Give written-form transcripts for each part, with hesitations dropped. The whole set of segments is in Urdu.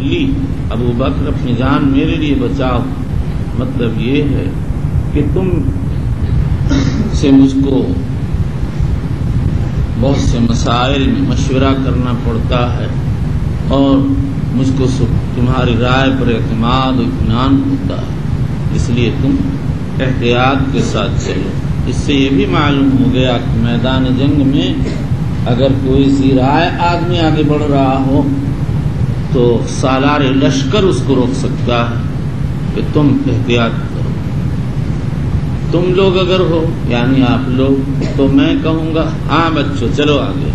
لی، ابو بکر اپنی جان میرے لیے بچاؤ، مطلب یہ ہے کہ تم سے مجھ کو بہت سے مسائل میں مشورہ کرنا پڑتا ہے اور مجھ کو تمہاری رائے پر اعتماد و اطمینان ہوتا ہے، اس لیے تم احتیاط کے ساتھ چلو۔ اس سے یہ بھی معلوم ہو گیا کہ میدان جنگ میں اگر کوئی ذی رائے آدمی آگے بڑھ رہا ہو تو سالار لشکر اس کو روک سکتا ہے کہ تم احتیاط کرو۔ تم لوگ اگر ہو یعنی آپ لوگ تو میں کہوں گا ہاں بچوں چلو آگے،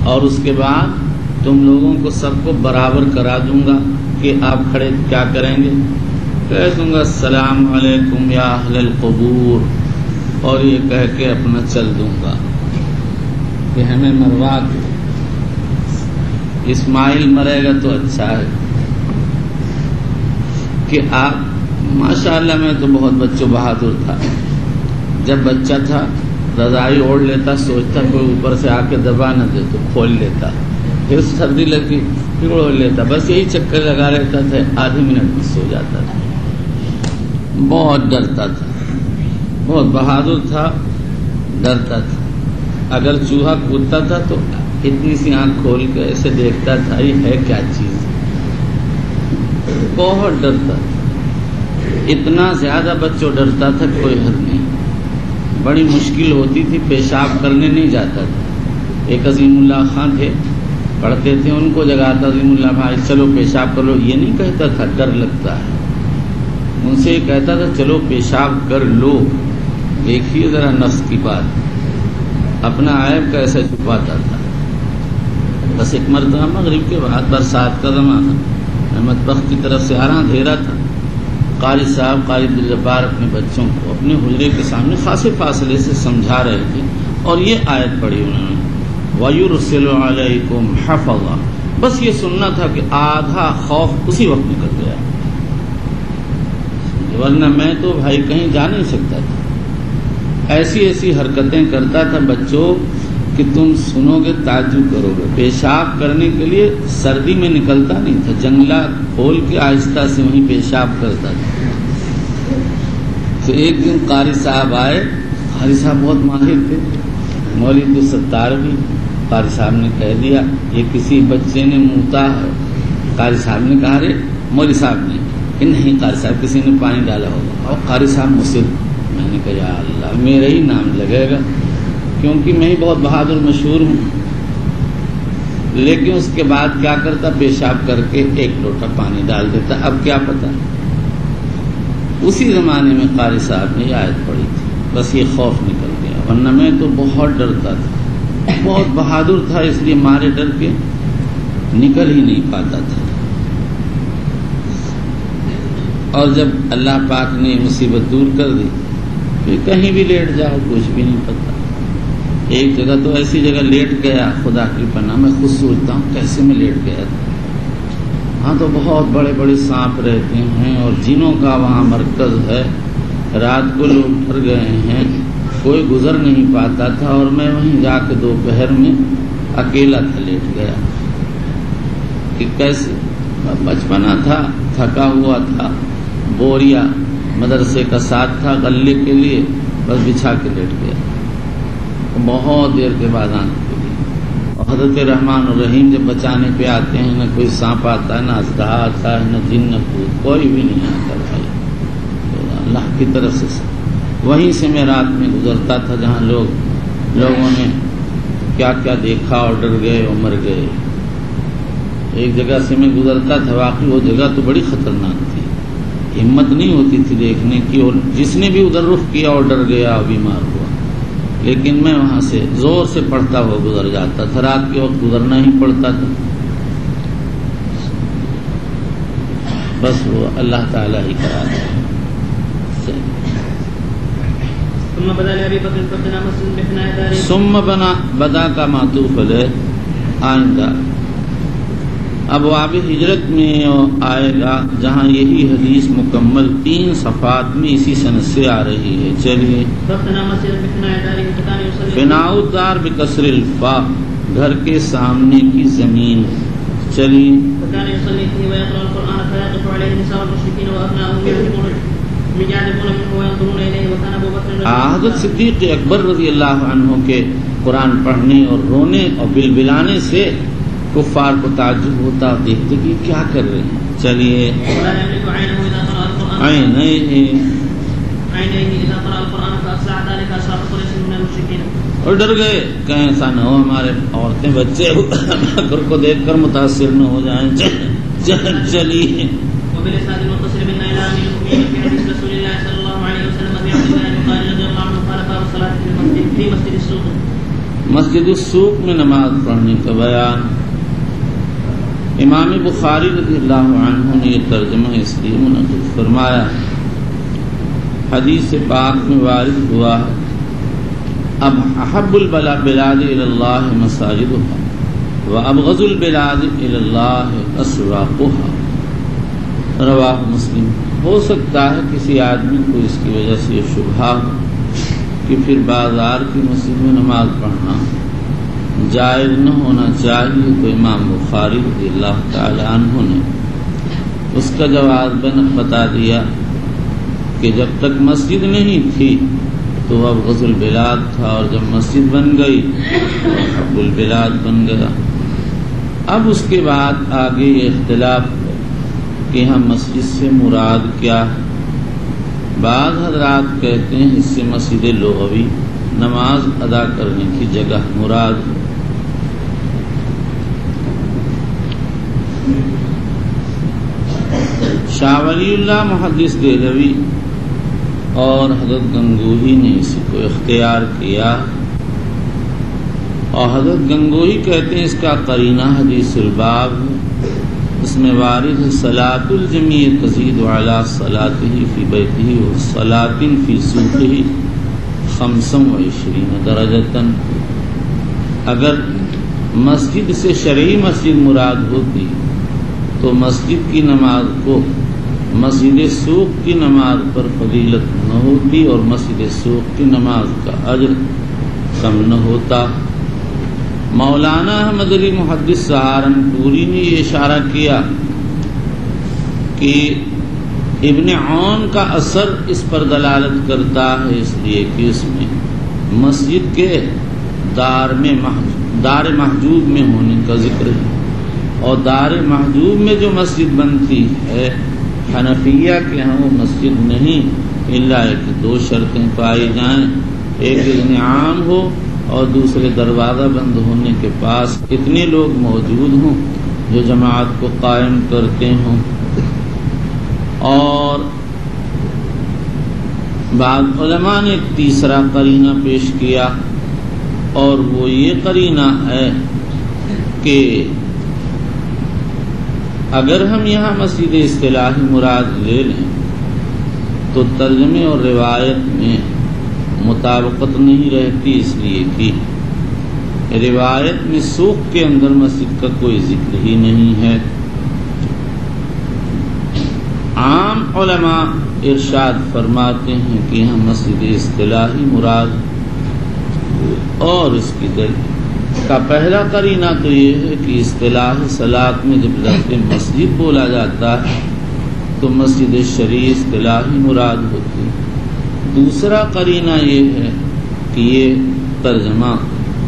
اور اس کے بعد تم لوگوں کو سب کو برابر کرا دوں گا کہ آپ کھڑے کیا کریں گے، کہہ دوں گا السلام علیکم یا اہل القبور، اور یہ کہہ کے اپنا چل دوں گا کہ ہمیں مروا دو۔ اسماعیل مرے گا تو اچھا ہے کہ آپ ماشاءاللہ میں تو بہت بچوں بہادر تھا، جب بچہ تھا رضائی اوڑھ لیتا، سوچتا کوئی اوپر سے آ کے دبا نہ دے تو کھول لیتا، پھر سردی لگتی پھر اوڑھ لیتا، بس یہی چکر لگا رہتا تھا، آدھے منٹ میں سو جاتا تھا۔ بہت ڈرتا تھا، بہت بہادر تھا، ڈرتا تھا، اگر چوہا کودتا تھا تو اتنی سی آنکھ کھول کے ایسے دیکھتا تھا یہ ہے کیا چیز، بہت ڈرتا تھا، اتنا زیادہ بچوں ڈرتا تھا کوئی حد نہیں، بڑی مشکل ہوتی تھی، پیشاب کرنے نہیں جاتا تھا۔ ایک عظیم اللہ خان تھے، پڑھتے تھے، ان کو جگاتا عظیم اللہ بھائی چلو پیشاب کر لو، یہ نہیں کہتا تھا ڈر لگتا ہے، ان سے یہ کہتا تھا چلو پیشاب کر لو۔ دیکھیے ذرا نفس کی بات، اپنا عیب کیسے چھپاتا تھا۔ بس ایک مرتبہ مغرب کے بعد برسات کا زمانہ، میں مطبخ کی طرف سے آ رہا، اندھیرا تھا، قاری صاحب قاری عبدالجبار اپنے بچوں کو اپنے حجرے کے سامنے خاصے فاصلے سے سمجھا رہے تھے، اور یہ آیت پڑھی انہوں نے وَيُرْسِلُ عَلَيْكُمْ حَفَظًا، بس یہ سننا تھا کہ آدھا خوف اسی وقت نکل گیا، ورنہ میں تو بھائی کہیں جا نہیں سکتا تھا، ایسی ایسی حرکتیں کرتا تھا بچوں کہ تم سنو گے تعجب کرو گے۔ پیشاب کرنے کے لیے سردی میں نکلتا نہیں تھا، جنگلہ کھول کے آہستہ سے وہیں پیشاب کرتا تھا۔ تو ایک دن قاری صاحب آئے، قاری صاحب بہت ماہر تھے، مولوی عبدالستار بھی، قاری صاحب نے کہہ دیا یہ کسی بچے نے موتا ہے، قاری صاحب نے کہا رے مولوی صاحب نے کہ نہیں قاری صاحب کسی نے پانی ڈالا ہوگا، اور قاری صاحب مصر، میں نے کہا یا اللہ میرا ہی نام لگے گا کیونکہ میں ہی بہت بہادر مشہور ہوں، لیکن اس کے بعد کیا کرتا پیشاب کر کے ایک لوٹا پانی ڈال دیتا۔ اب کیا پتا، اسی زمانے میں قاری صاحب نے یہ آیت پڑھی تھی، بس یہ خوف نکل گیا، ورنہ میں تو بہت ڈرتا تھا، بہت بہادر تھا، اس لیے مارے ڈر کے نکل ہی نہیں پاتا تھا۔ اور جب اللہ پاک نے مصیبت دور کر دی پھر کہیں بھی لیٹ جاؤ کچھ بھی نہیں پتا۔ ایک جگہ تو ایسی جگہ لیٹ گیا، خدا کی پناہ میں خود سوچتا ہوں کیسے میں لیٹ گیا تھا، وہاں تو بہت بڑے بڑے سانپ رہتے ہیں اور جنوں کا وہاں مرکز ہے، رات کو لوگ ڈر گئے ہیں، کوئی گزر نہیں پاتا تھا، اور میں وہیں جا کے دوپہر میں اکیلا تھا، لیٹ گیا کہ کیسے، بچپنا تھا، تھکا ہوا تھا، بوریا مدرسے کا ساتھ تھا غلے کے لیے، بس بچھا کے لیٹ گیا، بہت دیر کے بعد آنے کے لیے۔ اور حضرت رحمان الرحیم جب بچانے پہ آتے ہیں، نہ کوئی سانپ آتا ہے، نہ اژدہا آتا ہے، نہ جن نہ بھوت، کوئی بھی نہیں آتا بھائی، تو اللہ کی طرف سے وہیں سے میں رات میں گزرتا تھا جہاں لوگوں نے کیا کیا دیکھا اور ڈر گئے اور مر گئے۔ ایک جگہ سے میں گزرتا تھا، واقعی وہ جگہ تو بڑی خطرناک تھی، ہمت نہیں ہوتی تھی دیکھنے کی، اور جس نے بھی ادھر رخ کیا اور ڈر گیا اور بیمار ہوا، لیکن میں وہاں سے زور سے پڑھتا ہوا گزر جاتا تھا، رات کے وقت گزرنا ہی پڑتا تھا، بس وہ اللہ تعالیٰ ہی کرا دیا۔ ثم بدا کا معطوف علیہ آئندہ ابواب ہجرت میں آئے گا، جہاں یہی حدیث مکمل 3 صفحات میں اسی سند سے آ رہی ہے۔ چلیے، فناء الدار بکسر الفاء، گھر کے سامنے کی زمین، چلیے. فكان يصلي فيه ويقرأ القرآن فيقف عليه نساء المشركين وأبناؤهم يعجبون منه وينظرون إليه وكان أبو بكر حضرت صدیق اکبر رضی اللہ عنہ کے قرآن پڑھنے اور رونے اور بلبلانے سے کفار کو تعجب ہوتا، دیکھتے کہ کیا کر رہے ہیں. چلیے. اور ڈر گئے، کہیں ایسا نہ ہو ہمارے عورتیں بچے بکر کو دیکھ کر متاثر نہ ہو جائیں. چلیے. مسجد السوق میں نماز پڑھنے کا بیان. امام بخاری رضی اللہ عنہ نے یہ ترجمہ اس لیے منعقد فرمایا، حدیث پاک میں وارد ہوا ہے اب احب البلاد الی اللہ مساجدها وابغض البلاد الی اللہ اسواقها. رواہ مسلم. ہو سکتا ہے کسی آدمی کو اس کی وجہ سے یہ شبہہ ہو کہ پھر بازار کی مسجد میں نماز پڑھنا جائز نہ ہونا چاہیے، تو امام بخاری رضی اللہ تعالی عنہ نے اس کا جواب بتا دیا کہ جب تک مسجد نہیں تھی تو اب غزل البلاد تھا، اور جب مسجد بن گئی تو حب البلاد بن گیا. اب اس کے بعد آگے یہ اختلاف ہے کہ ہم مسجد سے مراد کیا ہے. بعض حضرات کہتے ہیں اس سے مسجد لغوی نماز ادا کرنے کی جگہ مراد ہے. شاہ ولی اللہ محدث دہلوی اور حضرت گنگوہی نے اسی کو اختیار کیا، اور حضرت گنگوہی کہتے ہیں اس کا قرینہ حدیث الباب ہے، اس میں وارد ہے صلاۃ الجمیع تزید علی صلاتہ فی بیتہ وصلاۃ فی سوقہ 25 درجۃ. اگر مسجد سے شرعی مسجد مراد ہوتی تو مسجد کی نماز کو مسجد سوق کی نماز پر فضیلت نہ ہوتی اور مسجد سوق کی نماز کا اجر کم نہ ہوتا. مولانا احمد علی محدث سہارنپوری نے یہ اشارہ کیا کہ ابن عون کا اثر اس پر دلالت کرتا ہے، اس لیے کہ اس میں مسجد کے دار محجوب میں ہونے کا ذکر ہے، اور دار محجوب میں جو مسجد بنتی ہے حنفیہ کے ہاں وہ مسجد نہیں، الا کہ 2 شرطیں پائی جائیں، ایک اذن عام ہو اور دوسرے دروازہ بند ہونے کے پاس اتنے لوگ موجود ہوں جو جماعت کو قائم کرتے ہوں. اور بعض علماء نے تیسرا قرینہ پیش کیا، اور وہ یہ قرینہ ہے کہ اگر ہم یہاں مسجد اصطلاحی مراد لے لیں تو ترجمے اور روایت میں مطابقت نہیں رہتی، اس لیے کہ روایت میں سوق کے اندر مسجد کا کوئی ذکر ہی نہیں ہے. عام علماء ارشاد فرماتے ہیں کہ یہاں مسجد اصطلاحی مراد، اور اس کی دلیل کا پہلا قرینہ تو یہ ہے کہ اصطلاح صلاۃ میں جب لفظ مسجد بولا جاتا ہے تو مسجد شرعی اصطلاحی مراد ہوتی ہے. دوسرا قرینہ یہ ہے کہ یہ ترجمہ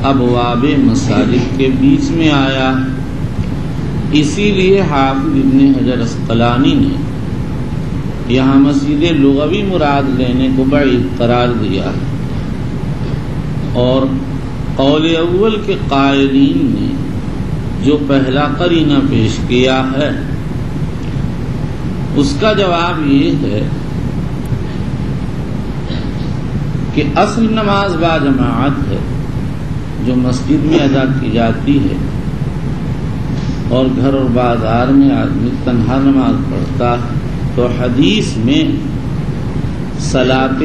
ابواب مساجد کے بیچ میں آیا ہے، اسی لیے حافظ ابن حجر اسقلانی نے یہاں مسجد لغوی مراد لینے کو بعید قرار دیا ہے. اور قول اول کے قائلین نے جو پہلا قرینہ پیش کیا ہے اس کا جواب یہ ہے کہ اصل نماز با جماعت ہے جو مسجد میں ادا کی جاتی ہے، اور گھر اور بازار میں آدمی تنہا نماز پڑھتا ہے. تو حدیث میں صلاۃ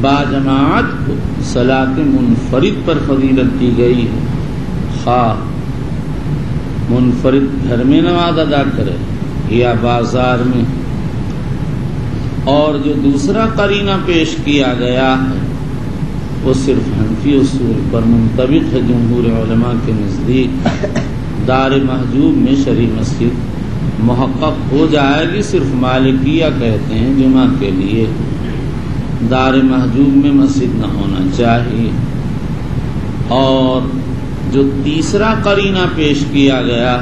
با جماعت کو صلاۃ منفرد پر فضیلت دی گئی ہے، خواہ منفرد گھر میں نماز ادا کرے یا بازار میں. اور جو دوسرا قرینہ پیش کیا گیا ہے وہ صرف حنفی اصول پر منطبق ہے. جمہور علماء کے نزدیک دار محجوب میں شرعی مسجد محقق ہو جائے گی، صرف مالکیہ کہتے ہیں جمعہ کے لیے دار محجوب میں مسجد نہ ہونا چاہیے۔ اور جو تیسرا قرینہ پیش کیا گیا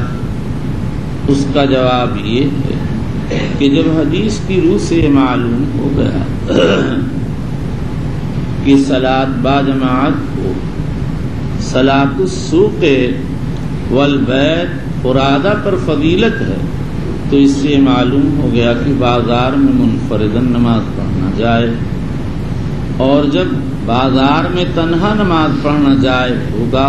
اس کا جواب یہ ہے کہ جب حدیث کی روح سے معلوم ہو گیا کہ صلاۃ با جماعت کو صلاۃ السوق والبیت فرادہ پر فضیلت ہے، تو اس سے معلوم ہو گیا کہ بازار میں منفردن نماز پڑھنا جائے، اور جب بازار میں تنہا نماز پڑھنا جائز ہوگا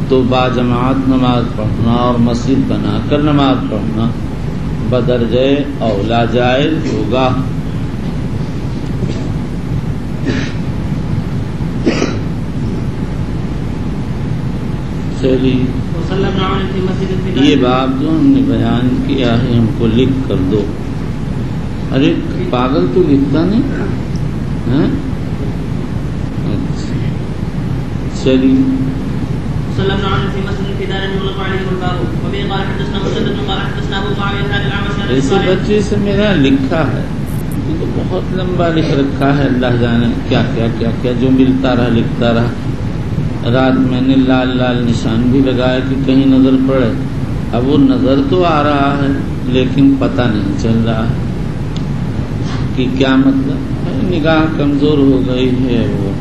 تو با جماعت نماز پڑھنا اور مسجد بنا کر نماز پڑھنا بدرجہ اولا جائز ہوگا۔ چلیے یہ باب جو ہم نے بیان کیا ہے ہم کو لکھ کر دو۔ ارے پاگل تو لکھتا نہیں، چلیے ایسے بچے سے میرا لکھا ہے تو بہت لمبا لکھ رکھا ہے، اللہ جانے کیا کیا کیا کیا جو ملتا رہا لکھتا رہا۔ رات میں نے لال لال نشان بھی لگایا کہ کہیں نظر پڑے، اب وہ نظر تو آ رہا ہے لیکن پتہ نہیں چل رہا ہے کہ کیا مطلب، نگاہ کمزور ہو گئی ہے، وہ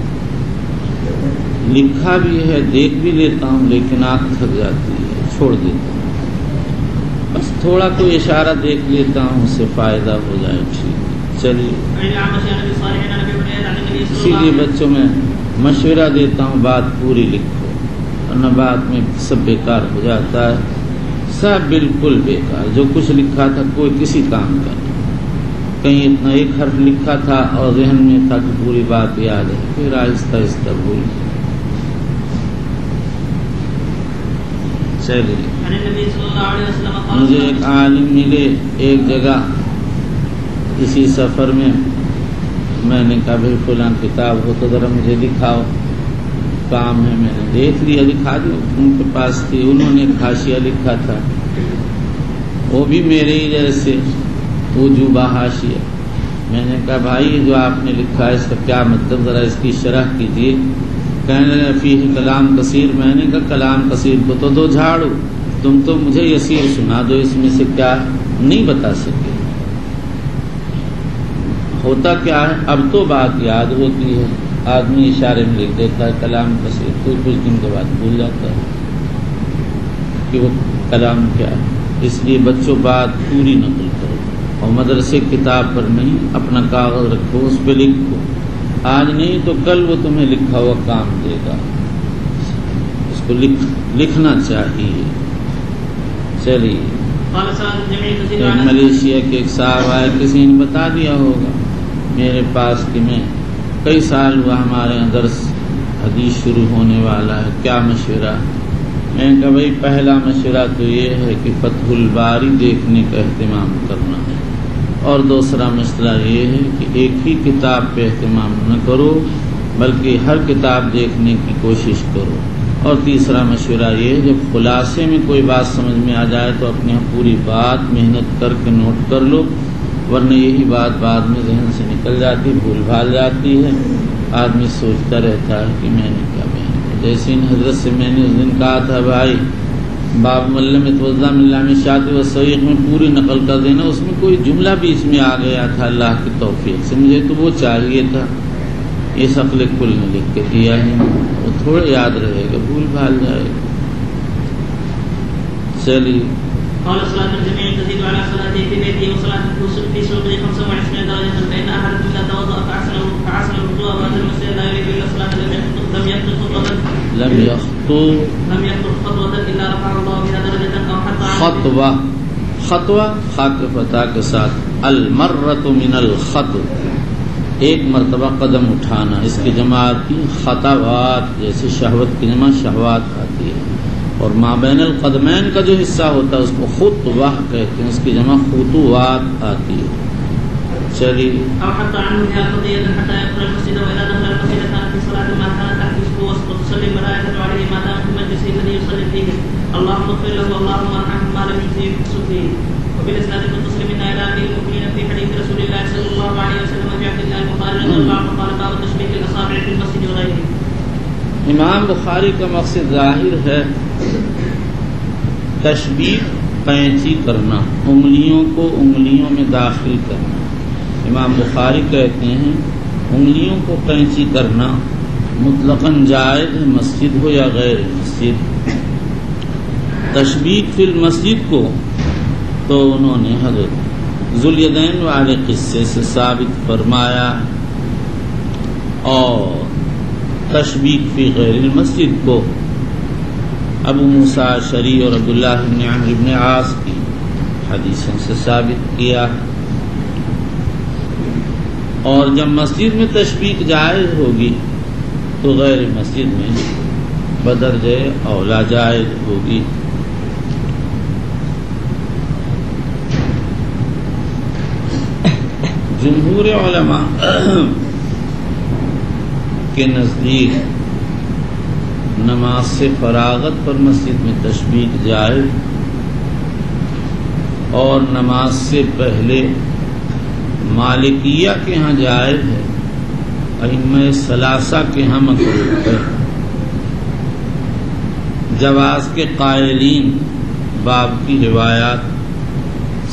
لکھا بھی ہے دیکھ بھی لیتا ہوں لیکن آنکھ تھک جاتی ہے چھوڑ دیتا ہوں، بس تھوڑا کوئی اشارہ دیکھ لیتا ہوں اس سے فائدہ ہو جائے۔ ٹھیک چلیے، اسی لیے بچوں میں مشورہ دیتا ہوں بات پوری لکھو، ورنہ بعد میں سب بیکار ہو جاتا ہے، سب بالکل بیکار، جو کچھ لکھا تھا کوئی کسی کام کا نہیں، کہیں اتنا ایک حرف لکھا تھا اور ذہن میں تھا کہ پوری بات یاد ہے، پھر آہستہ آہستہ بھول گئی۔ مجھے ایک عالم ملے ایک جگہ کسی سفر میں نے کہا بھائی فلاں کتاب ہو تو ذرا مجھے دکھاؤ، کام ہے، میں نے دیکھ لیا دکھا دو، ان کے پاس تھی، انہوں نے ایک حاشیہ لکھا تھا وہ بھی میرے ہی جیسے وجوبہ حاشیہ، میں نے کہا بھائی یہ جو آپ نے لکھا ہے اس کا کیا مطلب، ذرا اس کی شرح کیجیے۔ کہنے لگے فیہ کلام کثیر، میں نے کہا کلام کثیر کو تو دو جھاڑو، تم تو مجھے یسیر سنا دو، اس میں سے کیا نہیں بتا سکے، ہوتا کیا ہے اب تو بات یاد ہوتی ہے، آدمی اشارے میں لکھ دیتا ہے کلام کثیر، تو کچھ دن کے بعد بھول جاتا ہے کہ وہ کلام کیا ہے۔ اس لیے بچوں بات پوری نقل کرو، اور مدرسے کتاب پر نہیں، اپنا کاغذ رکھو اس پہ لکھو، آج نہیں تو کل وہ تمہیں لکھا ہوا کام دے گا، اس کو لکھنا چاہیے۔ چلیے، ملیشیا کے ایک صاحب آئے، کسی نے بتا دیا ہوگا میرے پاس کہ میں کئی سال ہوا ہمارے یہاں درس حدیث شروع ہونے والا ہے، کیا مشورہ؟ میں نے کہا بھائی پہلا مشورہ تو یہ ہے کہ فتح الباری دیکھنے کا اہتمام کرنا ہے، اور دوسرا مسئلہ یہ ہے کہ ایک ہی کتاب پہ اہتمام نہ کرو بلکہ ہر کتاب دیکھنے کی کوشش کرو، اور تیسرا مشورہ یہ ہے جب خلاصے میں کوئی بات سمجھ میں آ جائے تو اپنے پوری بات محنت کر کے نوٹ کر لو، ورنہ یہی بات بعد میں ذہن سے نکل جاتی، بھول بھال جاتی ہے، آدمی سوچتا رہتا ہے کہ میں نے کیا بیان کیا۔ جیسے ان حضرت سے میں نے اس دن کہا تھا بھائی باب ملم توضع من لام شاط و صحیح میں پوری نقل کر دینا، اس میں کوئی جملہ بیچ میں آ گیا تھا اللہ کی توفیق سے، مجھے تو وہ چاہیے تھا، یہ شکل کل نے لکھ کے دیا ہے، وہ تھوڑا یاد رہے گا، بھول بھال جائے گا۔ چلیے، قال صلاة الجميع تزيد على صلاته في بيته وصلاة في سوقه 25 درجة، فإن أحدكم إذا توضأ فأحسن الوضوء وأتى المسجد لا يريد إلا الصلاة لم يخطو خطوة إلا رفعه الله بها درجة أو حتى خطوہ خا کے فتح کے ساتھ، المرۃ من الخطو، ایک مرتبہ قدم اٹھانا، اس کی جمع آتی خطوات، جیسے شہوت کی جمع شہوات آتی ہے، اور ما بین القدمین کا جو حصہ ہوتا ہے اس کو خطوہ کہتے ہیں، اس کی جمع خطوات آتی ہے۔ چلیے، البصري فيه اللهم اغفر له اللهم ارحمه ما لم يصب فيه. وبالاسناد المتصل منا الى امير المؤمنين في حديث رسول الله صلى الله عليه وسلم في عبد الله البخاري رضي الله عنه قال باب تشبيك الاصابع في المسجد وغيره. امام بخاری کا مقصد ظاہر ہے تشبیہ قینچی کرنا، انگلیوں کو انگلیوں میں داخل کرنا. امام بخاری کہتے ہیں انگلیوں کو قینچی کرنا مطلقاً جائز ہے، مسجد ہو یا غیر مسجد. تشبیہ فی المسجد کو تو انہوں نے حضرت ذوالیدین والے قصے سے ثابت فرمایا، اور تشبیہ فی غیر المسجد کو ابو موسیٰ اشعری اور عبداللہ بن عمرو بن عاص کی حدیثوں سے ثابت کیا. اور جب مسجد میں تشبیہ جائز ہوگی تو غیر مسجد میں بدرجہ اولا جائز ہوگی. جمہور علماء کے نزدیک نماز سے فراغت پر مسجد میں تشبیہ جائز، اور نماز سے پہلے مالکیہ کے ہاں جائز ہے، ائمہ ثلاثہ کے ہاں مکروہ ہے. جواز کے قائلین باب کی روایات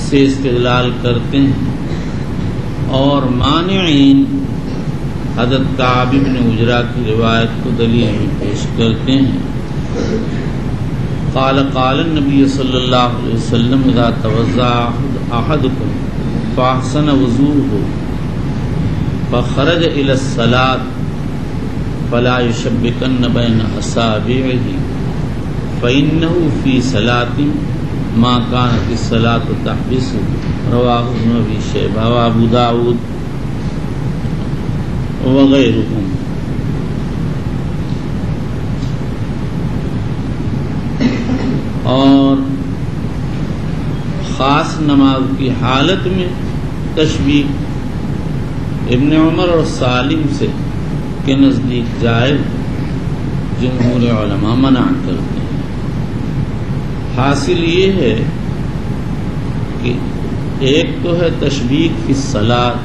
سے استدلال کرتے ہیں، اور مانعین حضرت کعب بن عجرہ کی روایت کو دلیل میں پیش کرتے ہیں. قال النبی صلی اللہ علیہ وسلم اذا توضأ احدکم فاحسن وضوءه فخرج الى الصلاة فلا يشبكن بين اصابعه فانه في صلاة ما كانت الصلاة تحبسه. رواه ابن ابی شیبہ وابو داود وغیرہم. اور خاص نماز کی حالت میں تشبیہ ابن عمر اور سالم سے کے نزدیک جائز، جمہور علماء منع کرتے ہیں. حاصل یہ ہے کہ ایک تو ہے تشبیہ فی الصلاۃ،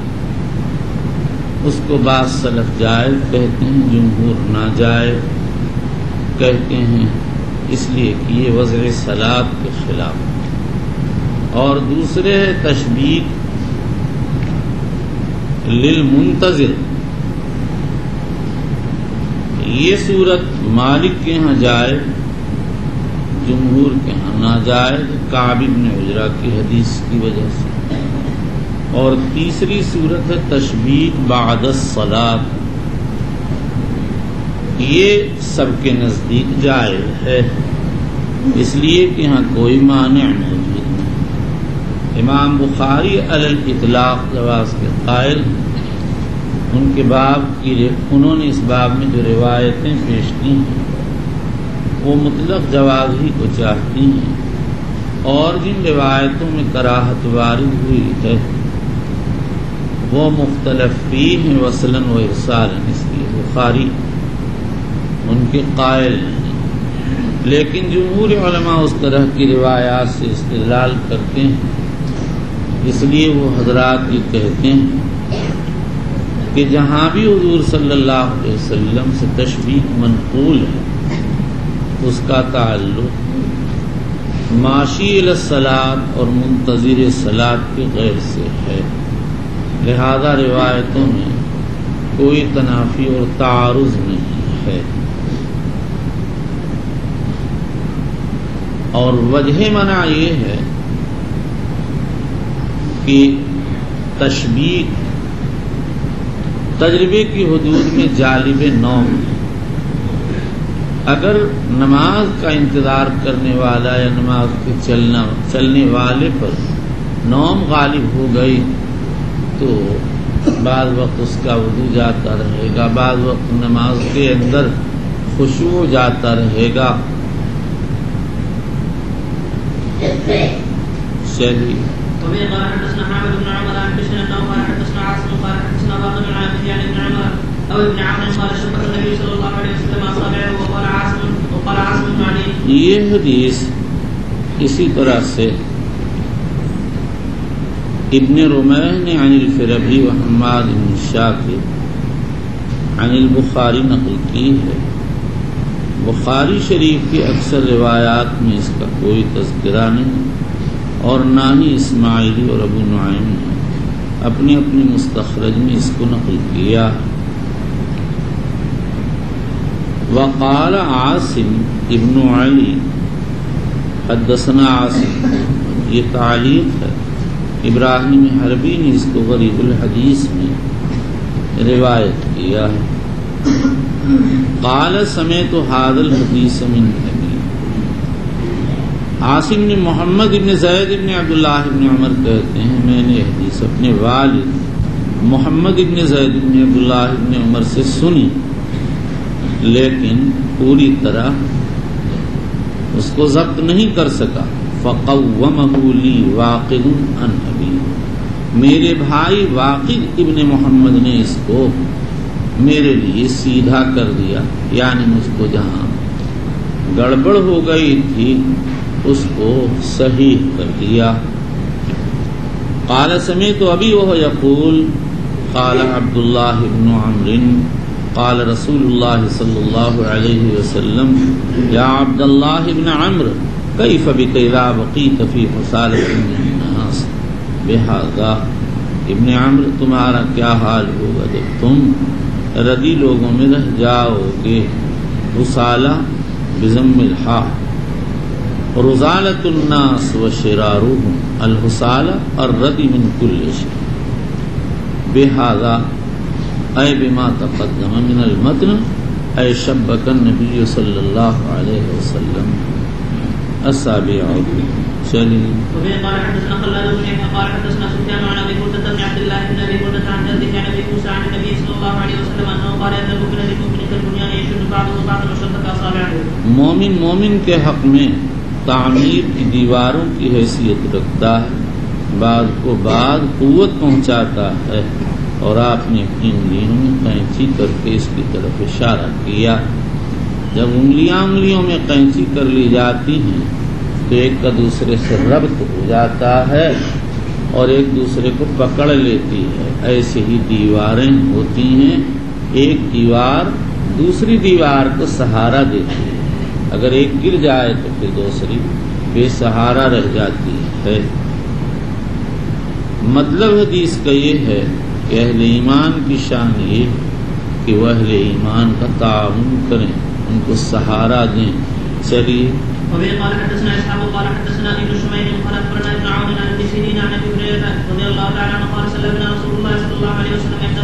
اس کو بعض سلف جائز کہتے ہیں، جمہور ناجائز کہتے ہیں، اس لیے کہ یہ وضع صلاۃ کے خلاف. اور دوسرے ہے تشبیہ للمنتظر، یہ صورت مالک کے ہاں جائز، جمہور کے ہاں ناجائز، کعب بن عجرہ کی حدیث کی وجہ سے. اور تیسری صورت ہے تشبیہ بعد الصلاۃ، یہ سب کے نزدیک جائز ہے، اس لیے کہ یہاں کوئی مانع موجود نہیں. امام بخاری علی الاطلاق جواز کے قائل، ان کے باب کی انہوں نے اس باب میں جو روایتیں پیش کی ہیں وہ مطلق جواز ہی کو چاہتی ہیں، اور جن روایتوں میں کراہت وارد ہوئی ہے وہ مختلف فی ہیں وصلاً و ارسالاً، اس لیے بخاری ان کے قائل نہیں. لیکن جمہور علماء اس طرح کی روایات سے استدلال کرتے ہیں، اس لیے وہ حضرات یہ کہتے ہیں کہ جہاں بھی حضور صلی اللہ علیہ وسلم سے تشبیہ منقول ہے اس کا تعلق ماشی الی الصلاۃ اور منتظر صلاۃ کے غیر سے ہے، لہذا روایتوں میں کوئی تنافی اور تعارض نہیں ہے. اور وجہ منع یہ ہے کہ تشبیہ تجربے کی حدود میں جالب نوم ہے. اگر نماز کا انتظار کرنے والا یا نماز کے چلنے والے پر نوم غالب ہو گئی تو بعض وقت اس کا وضو جاتا رہے گا، بعض وقت نماز کے اندر خشوع جاتا رہے گا. چلیے وبه قال حدثنا حامد بن عمر عن بشر انه قال حدثنا عاصم قال حدثنا باقر عن ابي بن عمر او ابن عمرو قال شبه النبي صلى الله عليه وسلم اصابعه وقال عاصم بن علي یہ حدیث اسی طرح سے ابن رمیح نے عن الفربی و حماد بن شاکر عن البخاری نقل کی ہے۔ بخاری شریف کی اکثر روایات میں اس کا کوئی تذکرہ نہیں، اور نہ ہی اسماعیلی اور ابو نعیم نے اپنی اپنی مستخرج میں اس کو نقل کیا۔ وقال عاصم ابن علی حدثنا عاصم، یہ تعلیق ہے، ابراہیم حربی نے اس کو غریب الحدیث میں روایت کیا ہے۔ قال سمعت هذا الحديث من ابي، عاصم نے محمد ابن زید ابن عبداللہ ابن عمر کہتے ہیں میں نے حدیث اپنے والد محمد ابن زید ابن عبداللہ ابن عمر سے سنی، لیکن پوری طرح اس کو ضبط نہیں کر سکا۔ فقومه لي واقد عن ابي، میرے بھائی واقد ابن محمد نے اس کو میرے لیے سیدھا کر دیا، یعنی مجھ کو جہاں گڑبڑ ہو گئی تھی اس کو صحیح کر دیا۔ قال سمعت ابی وهو يقول قال عبد الله بن عمرو قال رسول الله صلى الله عليه وسلم يا عبد الله بن عمرو كيف بك إذا بقيت في حصالة من الناس بهذا، ابن عمرو تمہارا کیا حال ہوگا جب تم ردی لوگوں میں رہ جاؤ گے۔ حصالہ بضم الحاء، رزالة الناس وشرارهم، الحصالة الردی من كل شيء، بهذا اے بما تقدم من المتن، اے شبک النبی صلی اللہ علیہ وسلم السابع۔ چلیے وبه قال حدثنا خلاد بن يحيى قال حدثنا سفيان عن ابي بردة بن عبد الله بن ابي بردة عن جده عن ابي موسى عن النبي صلى الله عليه وسلم انه قال ان المؤمن للمؤمن كالبنيان يشد بعضه بعضا وشتت اصابعه، مومن کے حق میں تعمیر کی دیواروں کی حیثیت رکھتا ہے، بعض کو بعض قوت پہنچاتا ہے، اور آپ نے اپنی انگلیوں میں قینچی کر کے اس کی طرف اشارہ کیا۔ جب انگلیوں میں قینچی کر لی جاتی ہیں تو ایک کا دوسرے سے ربط ہو جاتا ہے اور ایک دوسرے کو پکڑ لیتی ہے۔ ایسے ہی دیواریں ہوتی ہیں، ایک دیوار دوسری دیوار کو سہارا دیتی ہے، اگر ایک گر جائے تو پھر دوسری بے سہارا رہ جاتی ہے۔ مطلب حدیث کا یہ ہے کہ اہل ایمان کی شان یہ کہ وہ اہل ایمان کا تعاون کریں، ان کو سہارا دیں۔ چلیے وبه قال حدثنا اسحاق قال حدثنا ابن شميل قال اخبرنا ابن عون عن ابن سيرين عن ابي هريره رضي الله تعالى عنه قال صلى بنا رسول الله صلى الله عليه وسلم احدى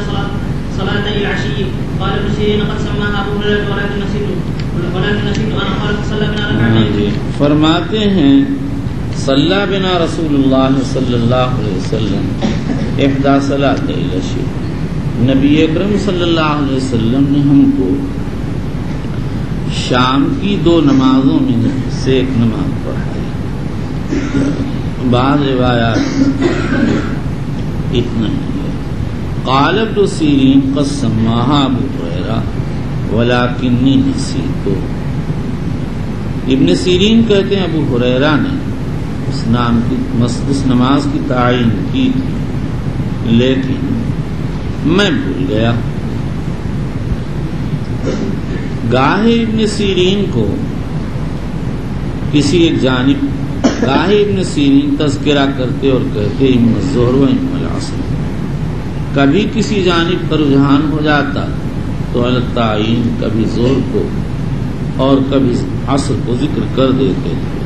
صلاتي العشي، قال ابن سيرين قد سماها ابو هريره ولكن نسيت انا قال صلى بنا ركعتين۔ فرماتے ہیں صلی بنا رسول اللہ صلی اللہ علیہ وسلم احدى صلاتي العشي، نبی اکرم صلی اللہ علیہ وسلم نے ہم کو شام کی دو نمازوں میں سے ایک نماز پڑھائی۔ بعض روایات اتنا ہی ہے۔ قال ابن سیرین قد سماها ابو ہریرہ ولکنی نسیت، ابن سیرین کہتے ہیں ابو ہریرہ نے اس نماز کی تعین کی تھی لیکن میں بھول گیا۔ گاہے ابن سیرین کو کسی ایک جانب، گاہے ابن سیرین تذکرہ کرتے اور کہتے اما الظہر و اما العصر، کبھی کسی جانب پر رجحان ہو جاتا تو التعین کبھی ظہر کو اور کبھی عصر کو ذکر کر دیتے تھے۔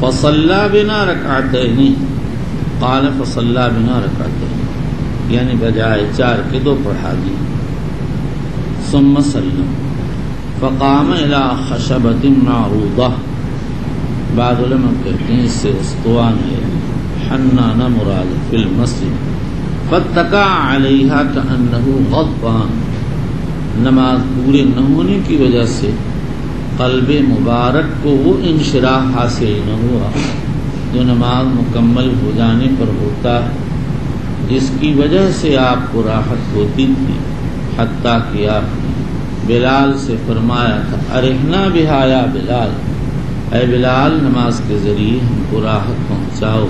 فصلی بنا رکعتین، قال فصلی بنا رکعتین، یعنی بجائے 4 کے 2 پڑھا دی۔ ثم سلم فقام الى خشبۃ معروضہ، بعض علماء کہتے ہیں اس سے استوان ہے، حنانہ مراد فی المسجد، فاتکا علیہا کأنہ غضبان، نماز پورے نہ ہونے کی وجہ سے قلب مبارک کو وہ انشراح حاصل نہ ہوا جو نماز مکمل ہو جانے پر ہوتا ہے، جس کی وجہ سے آپ کو راحت ہوتی تھی، حتیٰ کہ آپ نے بلال سے فرمایا تھا ارحنا بہا یا بلال، اے بلال نماز کے ذریعے ہم کو راحت پہنچاؤ،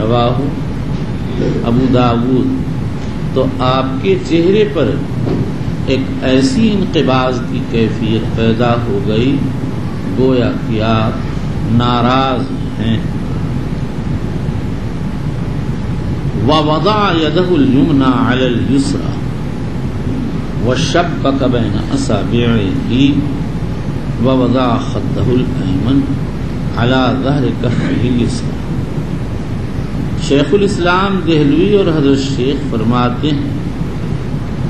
رواہ ابو داود۔ تو آپ کے چہرے پر ایک ایسی انقباض کی کیفیت پیدا ہو گئی گویا کہ آپ ناراض ہیں۔ وَوَضَعَ يَدَهُ الْيُمْنَى عَلَى الْيُسْرَى وَشَبَّكَ بَيْنَ أَصَابِعِهِ وَوَضَعَ خَدَّهُ الْأَيْمَنَ عَلَى ظَهْرِ كَفِّهِ الْيُسْرَى۔ شیخ الاسلام دہلوی اور حضرت شیخ فرماتے ہیں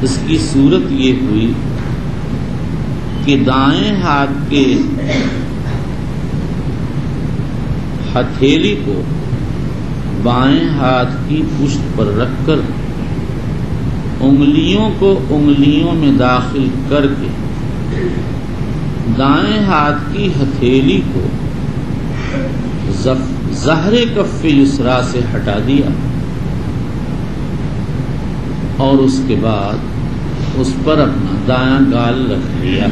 اس کی صورت یہ ہوئی کہ دائیں ہاتھ کے ہتھیلی کو بائیں ہاتھ کی پشت پر رکھ کر انگلیوں کو انگلیوں میں داخل کر کے دائیں ہاتھ کی ہتھیلی کو ظہر کف یسرا سے ہٹا دیا اور اس کے بعد اس پر اپنا دایاں گال رکھ لیا۔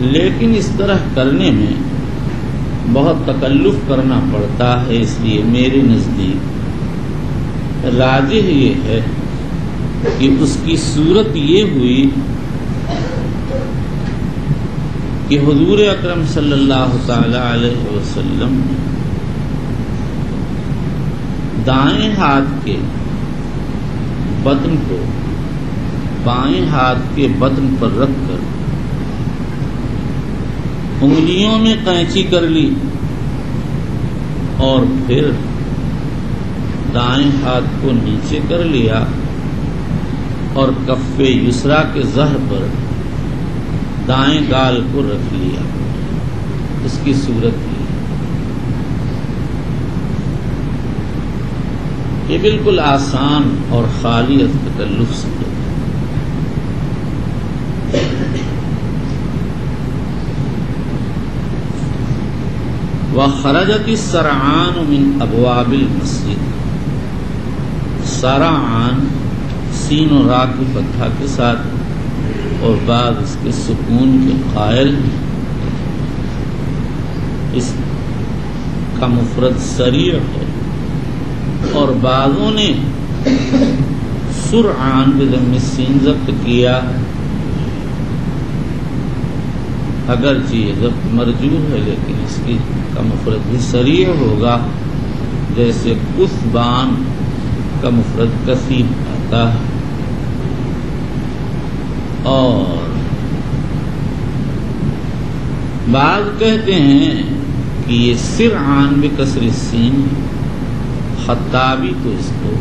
لیکن اس طرح کرنے میں بہت تکلف کرنا پڑتا ہے، اس لیے میرے نزدیک راجح یہ ہے کہ اس کی صورت یہ ہوئی کہ حضور اکرم صلی اللہ تعالی علیہ وسلم دائیں ہاتھ کے بطن کو بائیں ہاتھ کے بطن پر رکھ کر انگلیوں میں قینچی کر لی اور پھر دائیں ہاتھ کو نیچے کر لیا اور کف یسرا کے ظہر پر دائیں گال کو رکھ لیا۔ اس کی صورت یہ بالکل آسان اور خالی از تکلف سے وخرجت السرعان من ابواب المسجد۔ سرعان سین و را کی فتحہ کے ساتھ اور بعد اس کے سکون کے قائل، اس کا مفرد سریع ہے، اور بعضوں نے سرعان بضم السین ضبط کیا ہے، اگرچہ یہ ضبط مرجوح ہے لیکن اس کی کا مفرد بھی سریع ہوگا، جیسے کثبان کا مفرد کثیب آتا ہے۔ اور بعض کہتے ہیں کہ یہ سرعان بکسر السین، خطابی تو اس کو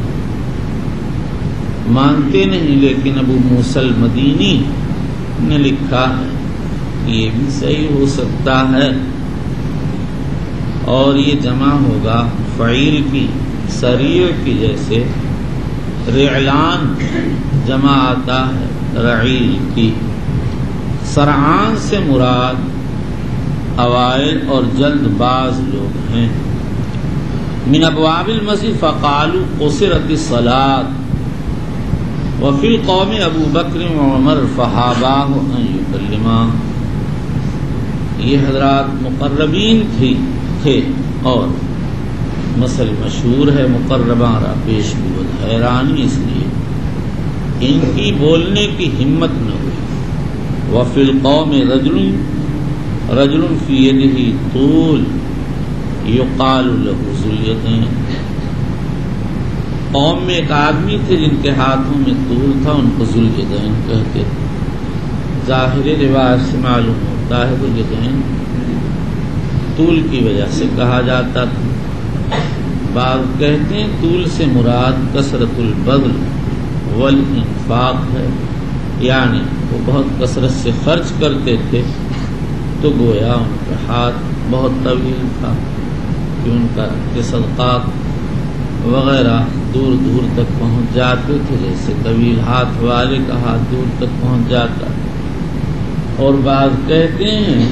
مانتے نہیں لیکن ابو موسیٰ المدینی نے لکھا ہے کہ یہ بھی صحیح ہو سکتا ہے، اور یہ جمع ہوگا فعیل کی سریع کی، جیسے رعلان جمع آتا ہے رعیل کی۔ سرعان سے مراد اوائل اور جلد باز لوگ ہیں۔ من ابواب المسجد فقالوا قصرت الصلاة وفي القوم ابو بکر وعمر فحاباه ان يكلما۔ یہ حضرات مقربین تھے اور مثل مشہور ہے مقرباں را پیش بود حیرانی، اس لیے ان کی بولنے کی ہمت نہ ہوئی۔ وفی القوم رجل فی یدہ طول یقال له ذو الیدین۔ قوم میں ایک آدمی تھے جن کے ہاتھوں میں طول تھا، ان کو ذو الیدین کہتے تھے۔ ظاہر روایت سے معلوم ہوتا ہے ذو الیدین طول کی وجہ سے کہا جاتا تھا۔ بعض کہتے ہیں طول سے مراد کثرت البذل والانفاق ہے، یعنی وہ بہت کثرت سے خرچ کرتے تھے تو گویا ان کا ہاتھ بہت طویل تھا کہ ان کا صدقات وغیرہ دور دور تک پہنچ جاتے تھے، جیسے طویل ہاتھ والے کا ہاتھ دور تک پہنچ جاتا۔ اور بعض کہتے ہیں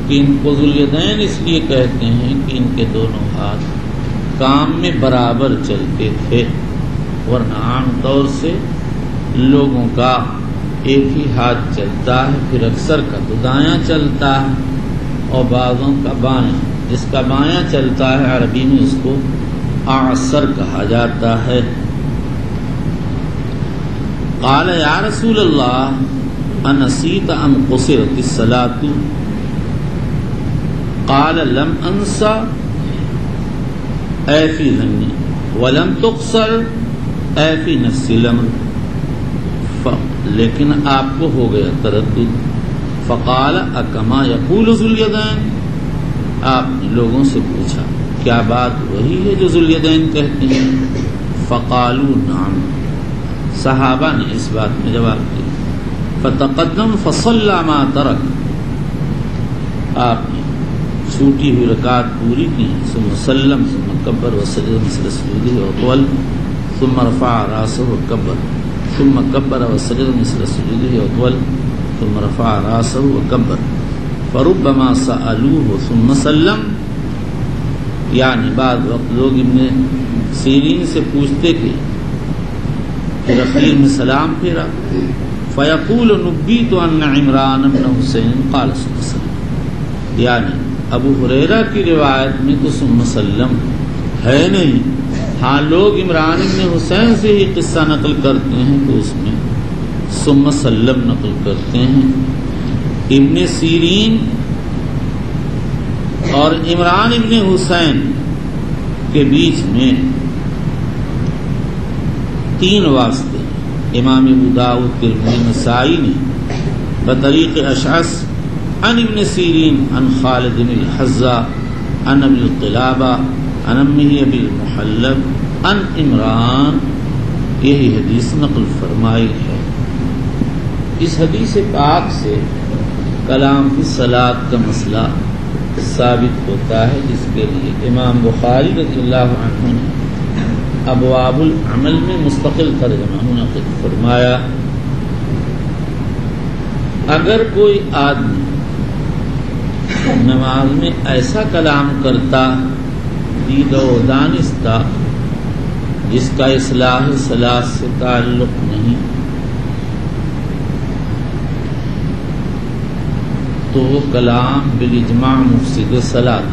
کہ ان کو ذو الیدین اس لیے کہتے ہیں کہ ان کے دونوں ہاتھ کام میں برابر چلتے تھے، ورنہ عام طور سے لوگوں کا ایک ہی ہاتھ چلتا ہے، پھر اکثر کا تو دایاں چلتا ہے اور بعضوں کا بایاں. جس کا بایاں چلتا ہے عربی میں اس کو اعصر کہا جاتا ہے. قال یا رسول اللہ انسیت ام قصرت الصلاۃ؟ قال لم انسى اے فی ظنی ولم تقصر اے فی نفس الامر. لیکن آپ کو ہو گیا تردد. فقال اکما یقول ذو الیدین، آپ نے لوگوں سے پوچھا کیا بات وہی ہے جو ذو الیدین کہتے ہیں؟ فقالوا نعم، صحابہ نے اس بات میں جواب دیا. فتقدم فصلى ما ترک، آپ نے چھوٹی ہوئی رکعت پوری کی. ثم سلم ثم کبر وسجد مثل سجوده وطول ثم رفع راسه وكبر ثم كبر وسجد مثل سجوده وطول ثم رفع راسه وكبر فربما سألوه ثم سلم. یعنی بعض وقت لوگ ابن سیرین سے پوچھتے کہ پھر اخیر میں سلام پھیرا. فیقول نبیت ان عمران بن حسین قال ثم سلم. یعنی ابو ہریرہ کی روایت میں تو ثم سلم ہے نہیں. ہاں لوگ عمران بن حسین سے ہی قصہ نقل کرتے ہیں تو اس میں ثم سلم نقل کرتے ہیں. ابن سیرین اور عمران ابن حسین کے بیچ میں 3 واسطے. امام ابو داؤد ترمذی نسائی نے بطریق اشعث عن ابن سیرین عن خالد بن الحذا عن ابی القلابہ عن امہ ابی المحلب عن عمران یہی حدیث نقل فرمائی ہے. اس حدیث پاک سے کلام فی الصلاۃ کا مسئلہ ثابت ہوتا ہے، جس کے لیے امام بخاری رضی اللہ عنہ نے ابواب العمل میں مستقل ترجمہ منعقد فرمایا. اگر کوئی آدمی نماز میں ایسا کلام کرتا دیدہ و دانستہ جس کا اصلاح صلاۃ سے تعلق نہیں، تو وہ کلام بالاجماع مفسد صلاۃ.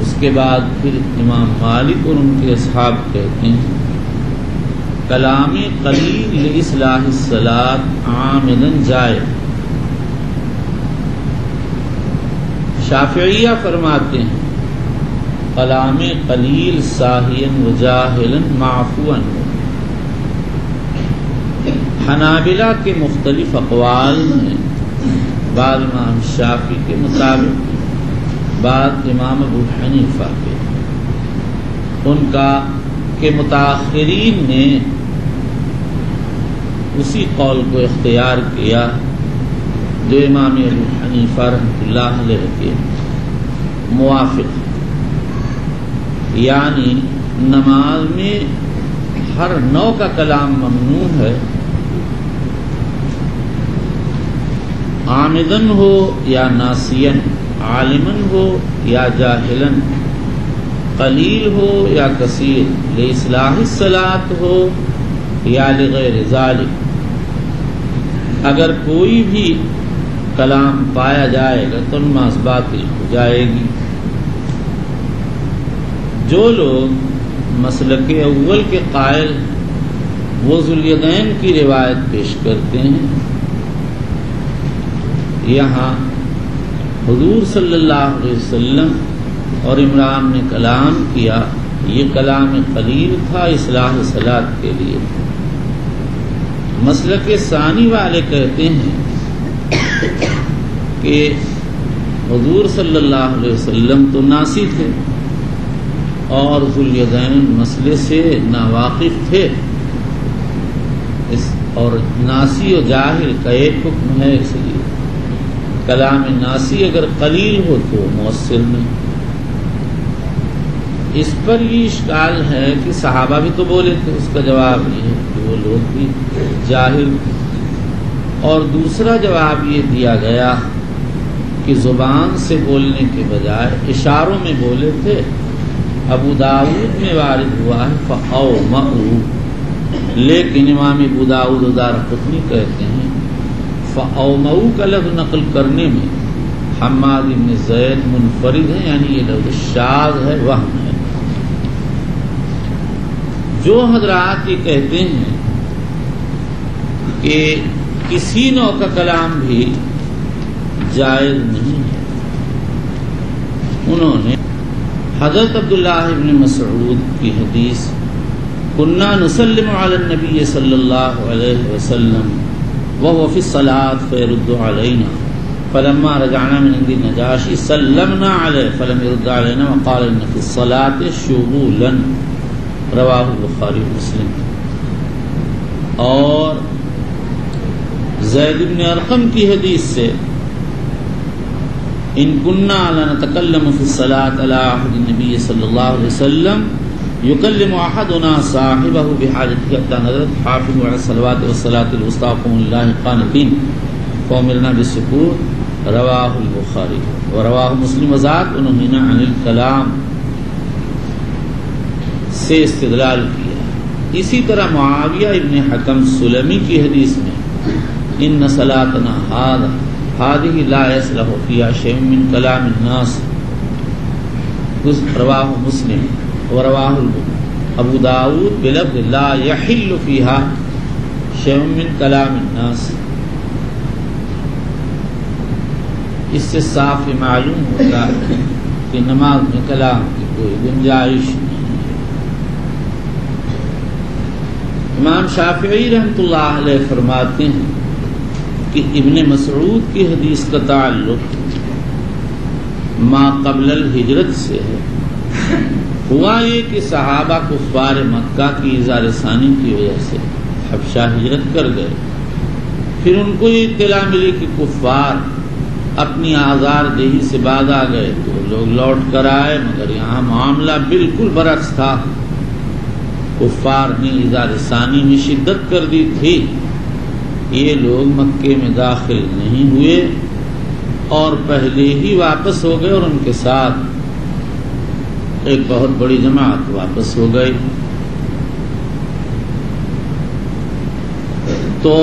اس کے بعد پھر امام مالک اور ان کے اصحاب کہتے ہیں کلام قلیل لاصلاح الصلاۃ عامداً جائز. شافعیہ فرماتے ہیں کلام قلیل ساہیاً و جاہلاً معفواً. حنابلہ کے مختلف اقوال ہیں، بعض امام شافعی کے مطابق، بعض امام ابو حنیفہ کے. ان کا کہ متاخرین نے اسی قول کو اختیار کیا جو امام ابو حنیفہ رحمۃ اللہ علیہ کے موافق، یعنی نماز میں ہر نوع کا کلام ممنوع ہے، عامدن ہو یا ناسین، عالمن ہو یا جاہلن، قلیل ہو یا کثیر، لاصلاح الصلاۃ ہو یا لغیر ذالک. اگر کوئی بھی کلام پایا جائے گا تو نماز باطل ہو جائے گی. جو لوگ مسلک اول کے قائل وہ ذو الیدین کی روایت پیش کرتے ہیں، یہاں حضور صلی اللہ علیہ وسلم اور عمران نے کلام کیا، یہ کلام قلیل تھا اصلاح صلاۃ کے لیے. مسلک ثانی والے کہتے ہیں کہ حضور صلی اللہ علیہ وسلم تو ناسی تھے اور ذو الیدین مسئلے سے ناواقف تھے، اور ناسی و جاہل کا ایک حکم ہے، اس لیے کلام ناسی اگر قلیل ہو تو مؤثر نہیں. اس پر یہ اشکال ہے کہ صحابہ بھی تو بولے تھے. اس کا جواب یہ ہے کہ وہ لوگ بھی جاہل. اور دوسرا جواب یہ دیا گیا کہ زبان سے بولنے کے بجائے اشاروں میں بولے تھے ابو داؤد میں وارد ہوا ہے فَأَوْمَأُوا، لیکن امام ابو داؤد و دارقطنی کہتے ہیں فَأَوْمَأُوا کا لفظ نقل کرنے میں حماد بن زید منفرد ہے، یعنی یہ لفظ شاذ ہے، وہم ہے۔ جو حضرات یہ کہتے ہیں کہ کسی نوع کا کلام بھی جائز نہیں ہے، انہوں نے حضرت عبداللہ ابن مسعود کی حدیث کنا نسلم علی النبی صلی اللہ علیہ وسلم وهو فی الصلاة فیرد علینا فلما رجعنا من عند النجاشی سلمنا علیہ فلم يرد علینا وقال ان فی الصلاة شغولا، رواہ البخاری مسلم۔ اور زید بن ارقم کی حدیث سے ان کننا لنتکلم فی الصلاة علی عہد النبی صلی اللہ علیہ وسلم یکلم احدنا صاحبہ بحاجتہ حتی نظرت حافظوا علی الصلوات والصلاة الوسطی وقوموا للہ قانتین فامرنا بالسکوت، رواہ البخاری ورواہ مسلم۔ وذاک انہوں نے عن الکلام سے استدلال کیا۔ اسی طرح معاویہ ابن حکم سلمی کی حدیث میں ان صلاتنا هذه لا يصلح فيها شيء من كلام الناس، رواہ مسلم ورواہ ابو داؤد بلفظ لا يحل فيها شيء من كلام الناس۔ اس سے صاف معلوم ہوتا ہے کہ نماز میں کلام کی کوئی گنجائش نہیں ہے۔ امام شافعی رحمۃ اللہ علیہ فرماتے ہیں کہ ابن مسعود کی حدیث کا تعلق ما قبل الہجرت سے ہے۔ ہوا یہ کہ صحابہ کفار مکہ کی اظہار ثانی کی وجہ سے حبشہ ہجرت کر گئے، پھر ان کو یہ اطلاع ملی کہ کفار اپنی آزار دہی سے باز آ گئے، تو لوگ لوٹ کر آئے، مگر یہاں معاملہ بالکل برعکس تھا۔ کفار نے اظہار ثانی میں شدت کر دی تھی، یہ لوگ مکے میں داخل نہیں ہوئے اور پہلے ہی واپس ہو گئے، اور ان کے ساتھ ایک بہت بڑی جماعت واپس ہو گئی۔ تو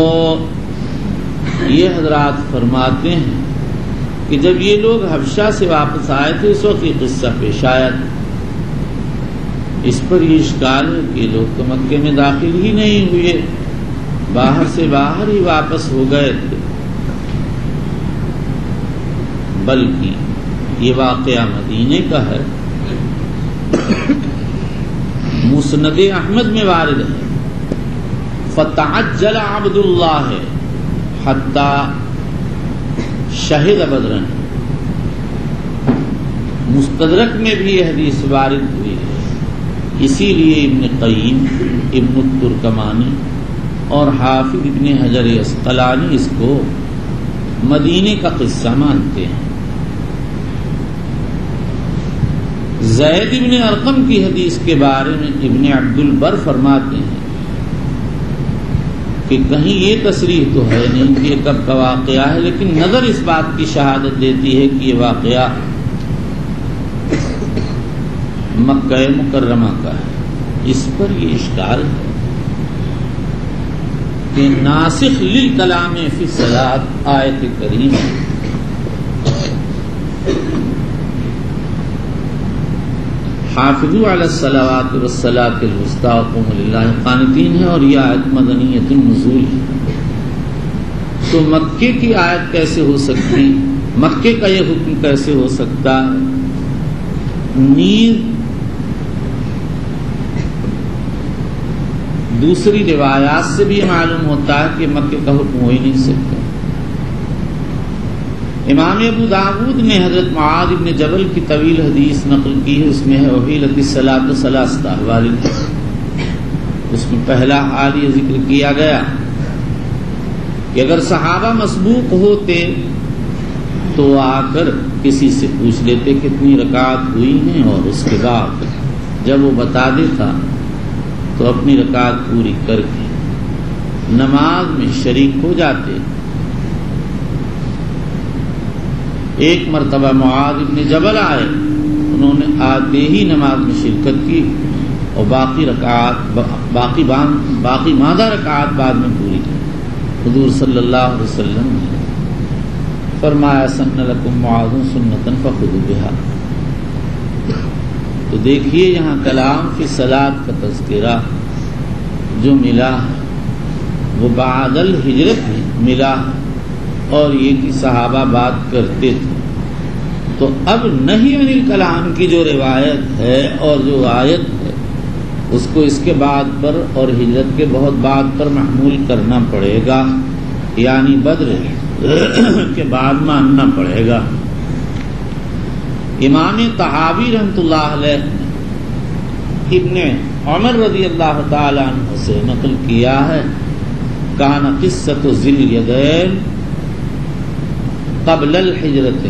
یہ حضرات فرماتے ہیں کہ جب یہ لوگ حبشہ سے واپس آئے تھے اس وقت یہ قصہ پیش آیا تھا۔ اس پر یہ اشکال ہے کہ لوگ تو مکے میں داخل ہی نہیں ہوئے، باہر سے باہر ہی واپس ہو گئے تھے، بلکہ یہ واقعہ مدینے کا ہے۔ مسند احمد میں وارد ہے فتعجل عبد اللہ حتی شہد بدرن، مستدرک میں بھی یہ حدیث وارد ہوئی ہے۔ اسی لیے ابن قیم، ابن الترکمانی اور حافظ ابن حجر عسقلانی اس کو مدینے کا قصہ مانتے ہیں۔ زید ابن ارقم کی حدیث کے بارے میں ابن عبد البر فرماتے ہیں کہ کہیں یہ تصریح تو ہے نہیں کہ یہ کب کا واقعہ ہے، لیکن نظر اس بات کی شہادت دیتی ہے کہ یہ واقعہ مکہ مکرمہ کا ہے۔ اس پر یہ اشکال ہے کہ ناسخ للکلام فی الصلاۃ آیت کریم حافظوا علی الصلوات والصلاۃ الوسطی وقوموا للہ قانتین ہے، اور یہ آیت مدنیۃ النزول ہے۔ تو مکے کی آیت کیسے ہو سکتی، مکے کا یہ حکم کیسے ہو سکتا ہے؟ نیز دوسری روایات سے بھی معلوم ہوتا ہے کہ مکے کا حکم ہو ہی نہیں سکتا۔ امام ابو داؤد نے حضرت معاذ بن جبل کی طویل حدیث نقل کی ہے، اس میں ہے احیلت الصلاۃ ثلاثۃ احوال، اس میں پہلا حال یہ ذکر کیا گیا کہ اگر صحابہ مسبوق ہوتے تو آ کر کسی سے پوچھ لیتے کتنی رکعت ہوئی ہیں، اور اس کے بعد جب وہ بتا دیتا تو اپنی رکعت پوری کر کے نماز میں شریک ہو جاتے۔ ایک مرتبہ معاذ بن جبل آئے، انہوں نے آتے ہی نماز میں شرکت کی اور باقی مادہ رکعات بعد میں پوری کی۔ حضور صلی اللہ علیہ وسلم نے فرمایا سن لکم معاذ سنتن فخذوا بها۔ تو دیکھیے یہاں کلام فی الصلاۃ کا تذکرہ جو ملا ہے وہ بعد الہجرت میں ملا ہے، اور یہ کہ صحابہ بات کرتے تھے۔ تو اب نہی عن الکلام کی جو روایت ہے اور جو آیت ہے اس کو اس کے بعد پر اور ہجرت کے بہت بعد پر محمول کرنا پڑے گا، یعنی بدر کے بعد ماننا پڑے گا۔ امام طحاوی رحمۃ اللہ علیہ نے ابن عمر رضی اللہ تعالی عنہ سے نقل کیا ہے کان قصۃ ذی الیدین قبل الحجرت،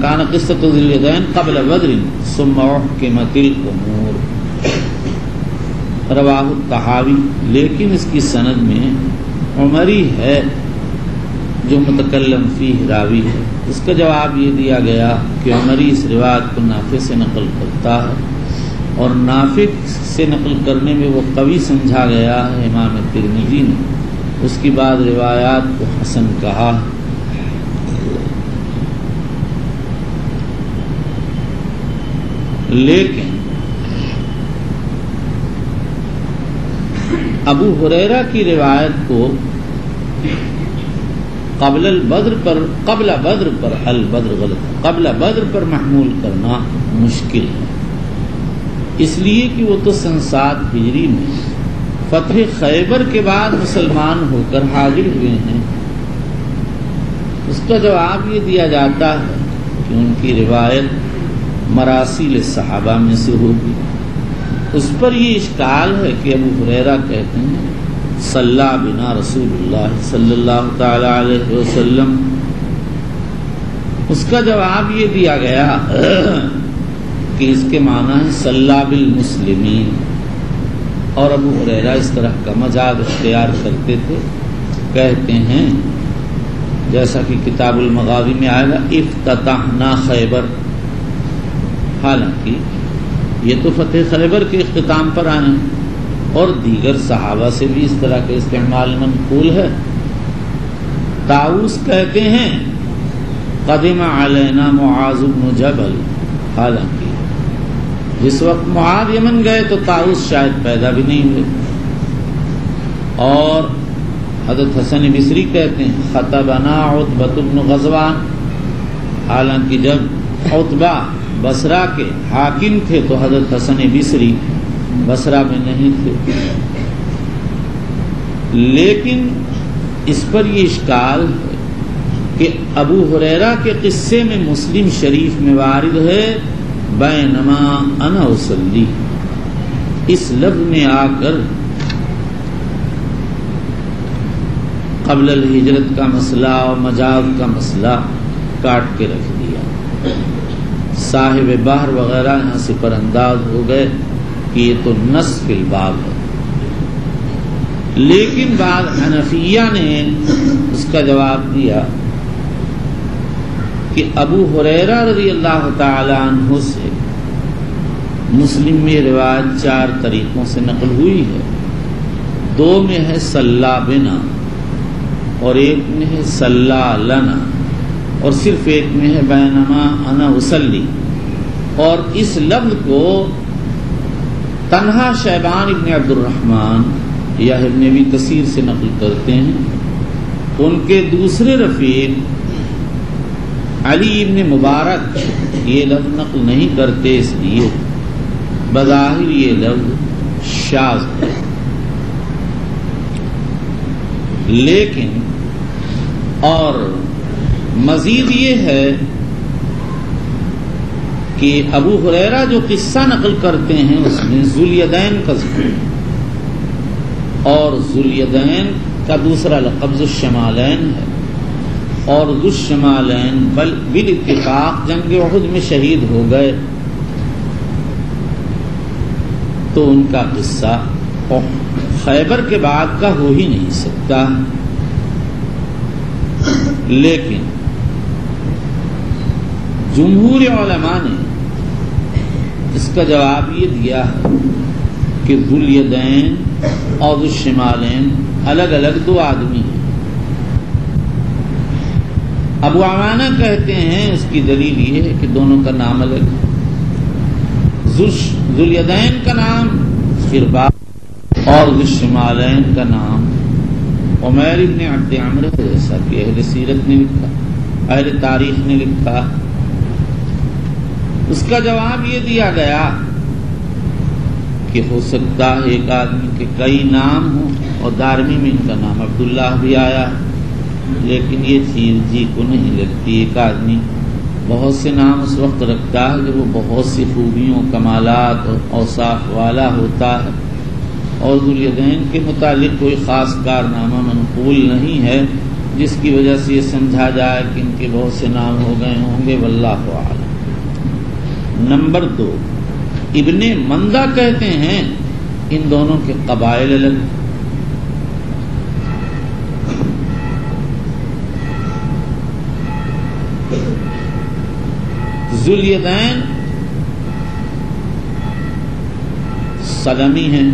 کان قصۃ ذی الیدین قبل بدر ثم احکمت الامور، رواہ الطحاوی۔ لیکن اس کی سند میں عمری ہے جو متکلم فیہ راوی ہے۔ اس کا جواب یہ دیا گیا کہ عمری اس روایت کو نافع سے نقل کرتا ہے، اور نافع سے نقل کرنے میں وہ قوی سمجھا گیا ہے امام ترمذی نے۔ اس کی بعد روایات کو حسن کہا۔ لیکن ابو ہریرہ کی روایت کو قبل بدر پر البدر غلط، قبل بدر پر محمول کرنا مشکل ہے، اس لیے کہ وہ تو سن 7 ہجری میں فتح خیبر کے بعد مسلمان ہو کر حاضر ہوئے ہیں۔ اس کا جواب یہ دیا جاتا ہے کہ ان کی روایت مراسیل صحابہ میں سے ہوگی۔ اس پر یہ اشکال ہے کہ ابو ہریرہ کہتے ہیں صلی بنا رسول اللہ صلی اللہ تعالی علیہ وسلم۔ اس کا جواب یہ دیا گیا کہ اس کے معنی ہے صلی بالمسلمین، اور ابو ہریرہ اس طرح کا مجاز اختیار کرتے تھے، کہتے ہیں جیسا کہ کتاب المغازی میں آئے گا افتتحنا خیبر، حالانکہ یہ تو فتح خیبر کے اختتام پر آئے ہیں، اور دیگر صحابہ سے بھی اس طرح کا استعمال منقول ہے۔ طاؤس کہتے ہیں قدم علینا معاذ بن جبل، حالانکہ جس وقت معاذ یمن گئے تو طاؤس شاید پیدا بھی نہیں ہوئے۔ اور حضرت حسن بصری کہتے ہیں خطبنا عتبہ بن غزوان، حالانکہ جب عتبہ بصرہ کے حاکم تھے تو حضرت حسن بصری بصرہ میں نہیں تھے۔ لیکن اس پر یہ اشکال ہے کہ ابو ہریرہ کے قصے میں مسلم شریف میں وارد ہے بینما انا اصلی، اس لفظ میں آ کر قبل الہجرت کا مسئلہ اور مجاز کا مسئلہ کاٹ کے رکھ دیا۔ صاحب بحر وغیرہ یہاں سے پر انداز ہو گئے کہ یہ تو نص فی الباب ہے، لیکن بعد حنفیہ نے اس کا جواب دیا کہ ابو ہریرہ رضی اللہ تعالی عنہ سے مسلم میں روایت 4 طریقوں سے نقل ہوئی ہے، 2 میں ہے صلی بنا، اور 1 میں ہے صلی لنا، اور صرف 1 میں ہے بینما انا اصلی۔ اور اس لفظ کو تنہا شیبان ابن عبد الرحمن یا ابن ابی کثیر سے نقل کرتے ہیں۔ ان کے دوسرے رفیق علی ابن مبارک یہ لفظ نقل نہیں کرتے، اس لیے بظاہر یہ لفظ شاذ ہے۔ لیکن اور مزید یہ ہے کہ ابو ہریرہ جو قصہ نقل کرتے ہیں اس میں ذوالیدین کا ذکر ہے، اور ذوالیدین کا دوسرا لقب ذوالشمالین ہے، اور ذوالشمالین بالاتفاق جنگ احد میں شہید ہو گئے، تو ان کا قصہ خیبر کے بعد کا ہو ہی نہیں سکتا۔ لیکن جمہور علماء نے اس کا جواب یہ دیا ہے کہ ذوالیدین اور ذوالشمالین الگ الگ دو آدمی ہیں۔ ابو عوانہ کہتے ہیں اس کی دلیل یہ ہے کہ دونوں کا نام الگ ہے۔ ذوالیدین کا نام ارباب اور ذوالشمالین کا نام عمیر بن عبد عمرو ہے، جیسا کہ اہل سیرت نے لکھا، اہل تاریخ نے لکھا۔ اس کا جواب یہ دیا گیا کہ ہو سکتا ہے ایک آدمی کے کئی نام ہوں، اور دارمی میں ان کا نام عبداللہ بھی آیا، لیکن یہ چیز جی کو نہیں لگتی۔ ایک آدمی بہت سے نام اس وقت رکھتا ہے جب وہ بہت سی خوبیوں، کمالات اور اوصاف والا ہوتا ہے، اور ذوالیدین کے متعلق کوئی خاص کارنامہ منقول نہیں ہے جس کی وجہ سے یہ سمجھا جائے کہ ان کے بہت سے نام ہو گئے ہوں گے، واللہ اعلم۔ نمبر 2، ابن مندہ کہتے ہیں ان دونوں کے قبائل الگ ہیں۔ ذوالیدین سلمی ہیں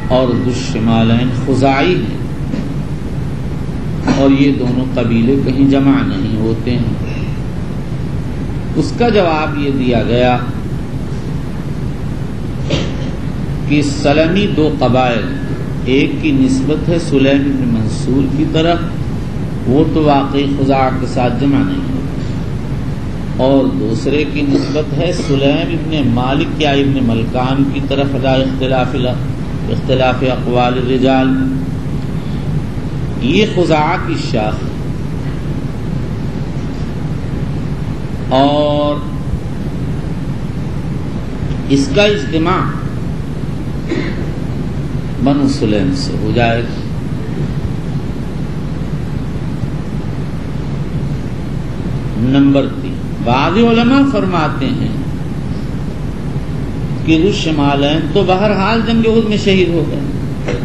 اور ذوالشمالین خزاعی ہیں، اور یہ دونوں قبیلے کہیں جمع نہیں ہوتے ہیں۔ اس کا جواب یہ دیا گیا کہ سلمی دو قبائل، ایک کی نسبت ہے سلیم بن منصور کی طرف، وہ تو واقعی خزاع کے ساتھ جمع نہیں ہوتا، اور دوسرے کی نسبت ہے سلیم ابن مالک یا ابن ملکان کی طرف، اختلاف اقوال الرجال، یہ خزاع کی شاخ ہے۔ اور اس کا اجتماع بنو سلیم سے ہو جائے گا۔ نمبر 3، بعض علماء فرماتے ہیں کہ ذوالشمالین تو بہرحال جنگ احد میں شہید ہو گئے،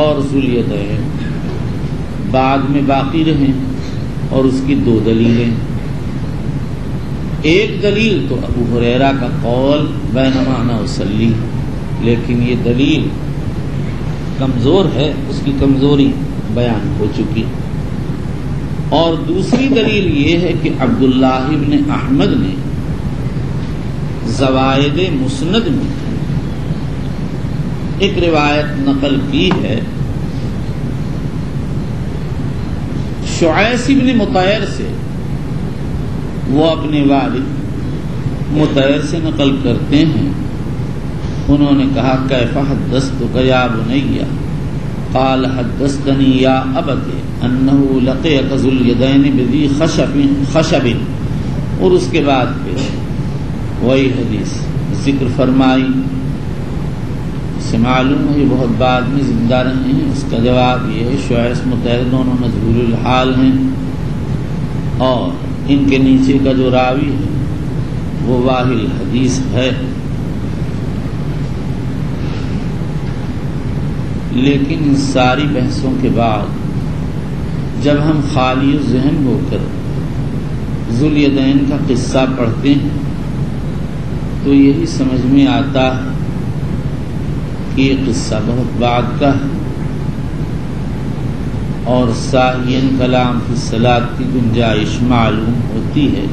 اور ذوالیدین بعد میں باقی رہیں، اور اس کی 2 دلیلیں۔ ایک دلیل تو ابو ہریرہ کا قول بینما انا اصلی، لیکن یہ دلیل کمزور ہے، اس کی کمزوری بیان ہو چکی۔ اور دوسری دلیل یہ ہے کہ عبداللہ ابن احمد نے زوائد مسند میں ایک روایت نقل کی ہے شعیس ابن مطیر سے، وہ اپنے والد مطیر سے نقل کرتے ہیں، انہوں نے کہا کیف حدثتک یا بنی، قال حدثتنی یا ابت انہ لقیک ذوالیدین بذی خشب، اور اس کے بعد پھر وہی حدیث ذکر فرمائی۔ اس سے معلوم ہے یہ بہت بعد میں زندہ رہے ہیں۔ اس کا جواب یہ ہے شعیس مطیر دونوں مجہول الحال ہیں، اور ان کے نیچے کا جو راوی ہے وہ واہی الحدیث ہے۔ لیکن ان ساری بحثوں کے بعد جب ہم خالی ذہن ہو کر ذوالیدین کا قصہ پڑھتے ہیں تو یہی سمجھ میں آتا ہے کہ یہ قصہ بہت بعد کا ہے، اور ساہین کلام فی الصلاۃ کی گنجائش معلوم ہوتی ہے۔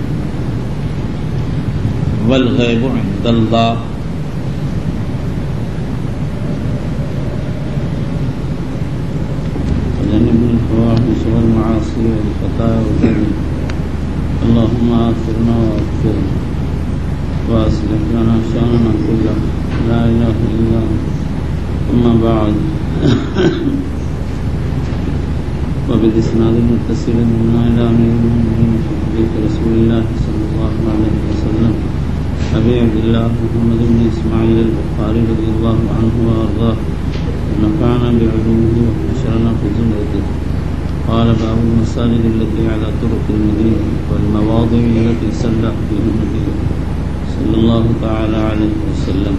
والغیب عند اللہ، الفواحش والمعاصي والخطايا والذنوب، اللهم آثرنا واغفرنا وأصلح لنا شأننا كله، لا إله إلا أنت، أما بعد، وبالإسناد المتصل منا إلى أمير المؤمنين حديث رسول الله صلى الله عليه وسلم أبي عبد الله محمد بن إسماعيل البخاري رضي الله عنه وأرضاه، ونفعنا بعلومه وحشرنا في زمرته. قال باب المساجد التي على طرق المدينة والمواضع التي صلى فيها النبي صلى الله تعالى عليه وسلم.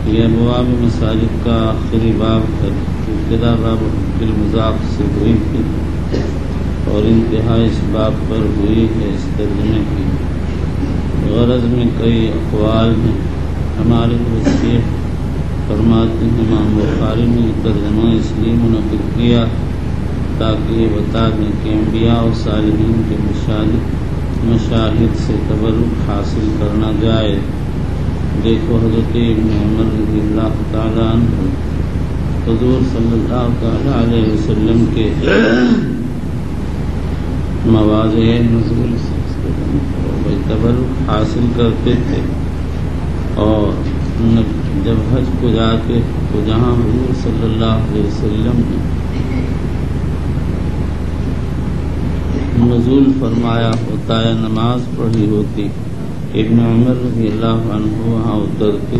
یہ ابواب مساجد کا آخری باب ہے، ابتدا باب المضاف سے ہوئی تھی، اور انتہا اس باب پر ہوئی ہے اس ترجمے کی۔ غرض میں کئی اقوال ہیں، ہمارے وسیع فرماتے ہیں امام بخاری نے ترجمہ اس لیے منعقد کیا تاکہ یہ بتا دیں کہ انبیاء اور صالحین کے مشاہد سے تبرک حاصل کرنا جائے۔ دیکھو حضرت ابن عمر رضی اللہ تعالیٰ عنہ حضور صلی اللہ تعالیٰ علیہ وسلم کے مواضع نزول سے تبرک حاصل کرتے تھے، اور جب حج کو جا کے تو جہاں حضور صلی اللہ علیہ وسلم نے نزول فرمایا ہوتا ہے، نماز پڑھی ہوتی، ابن عمر رضی اللہ عنہ وہاں اترتے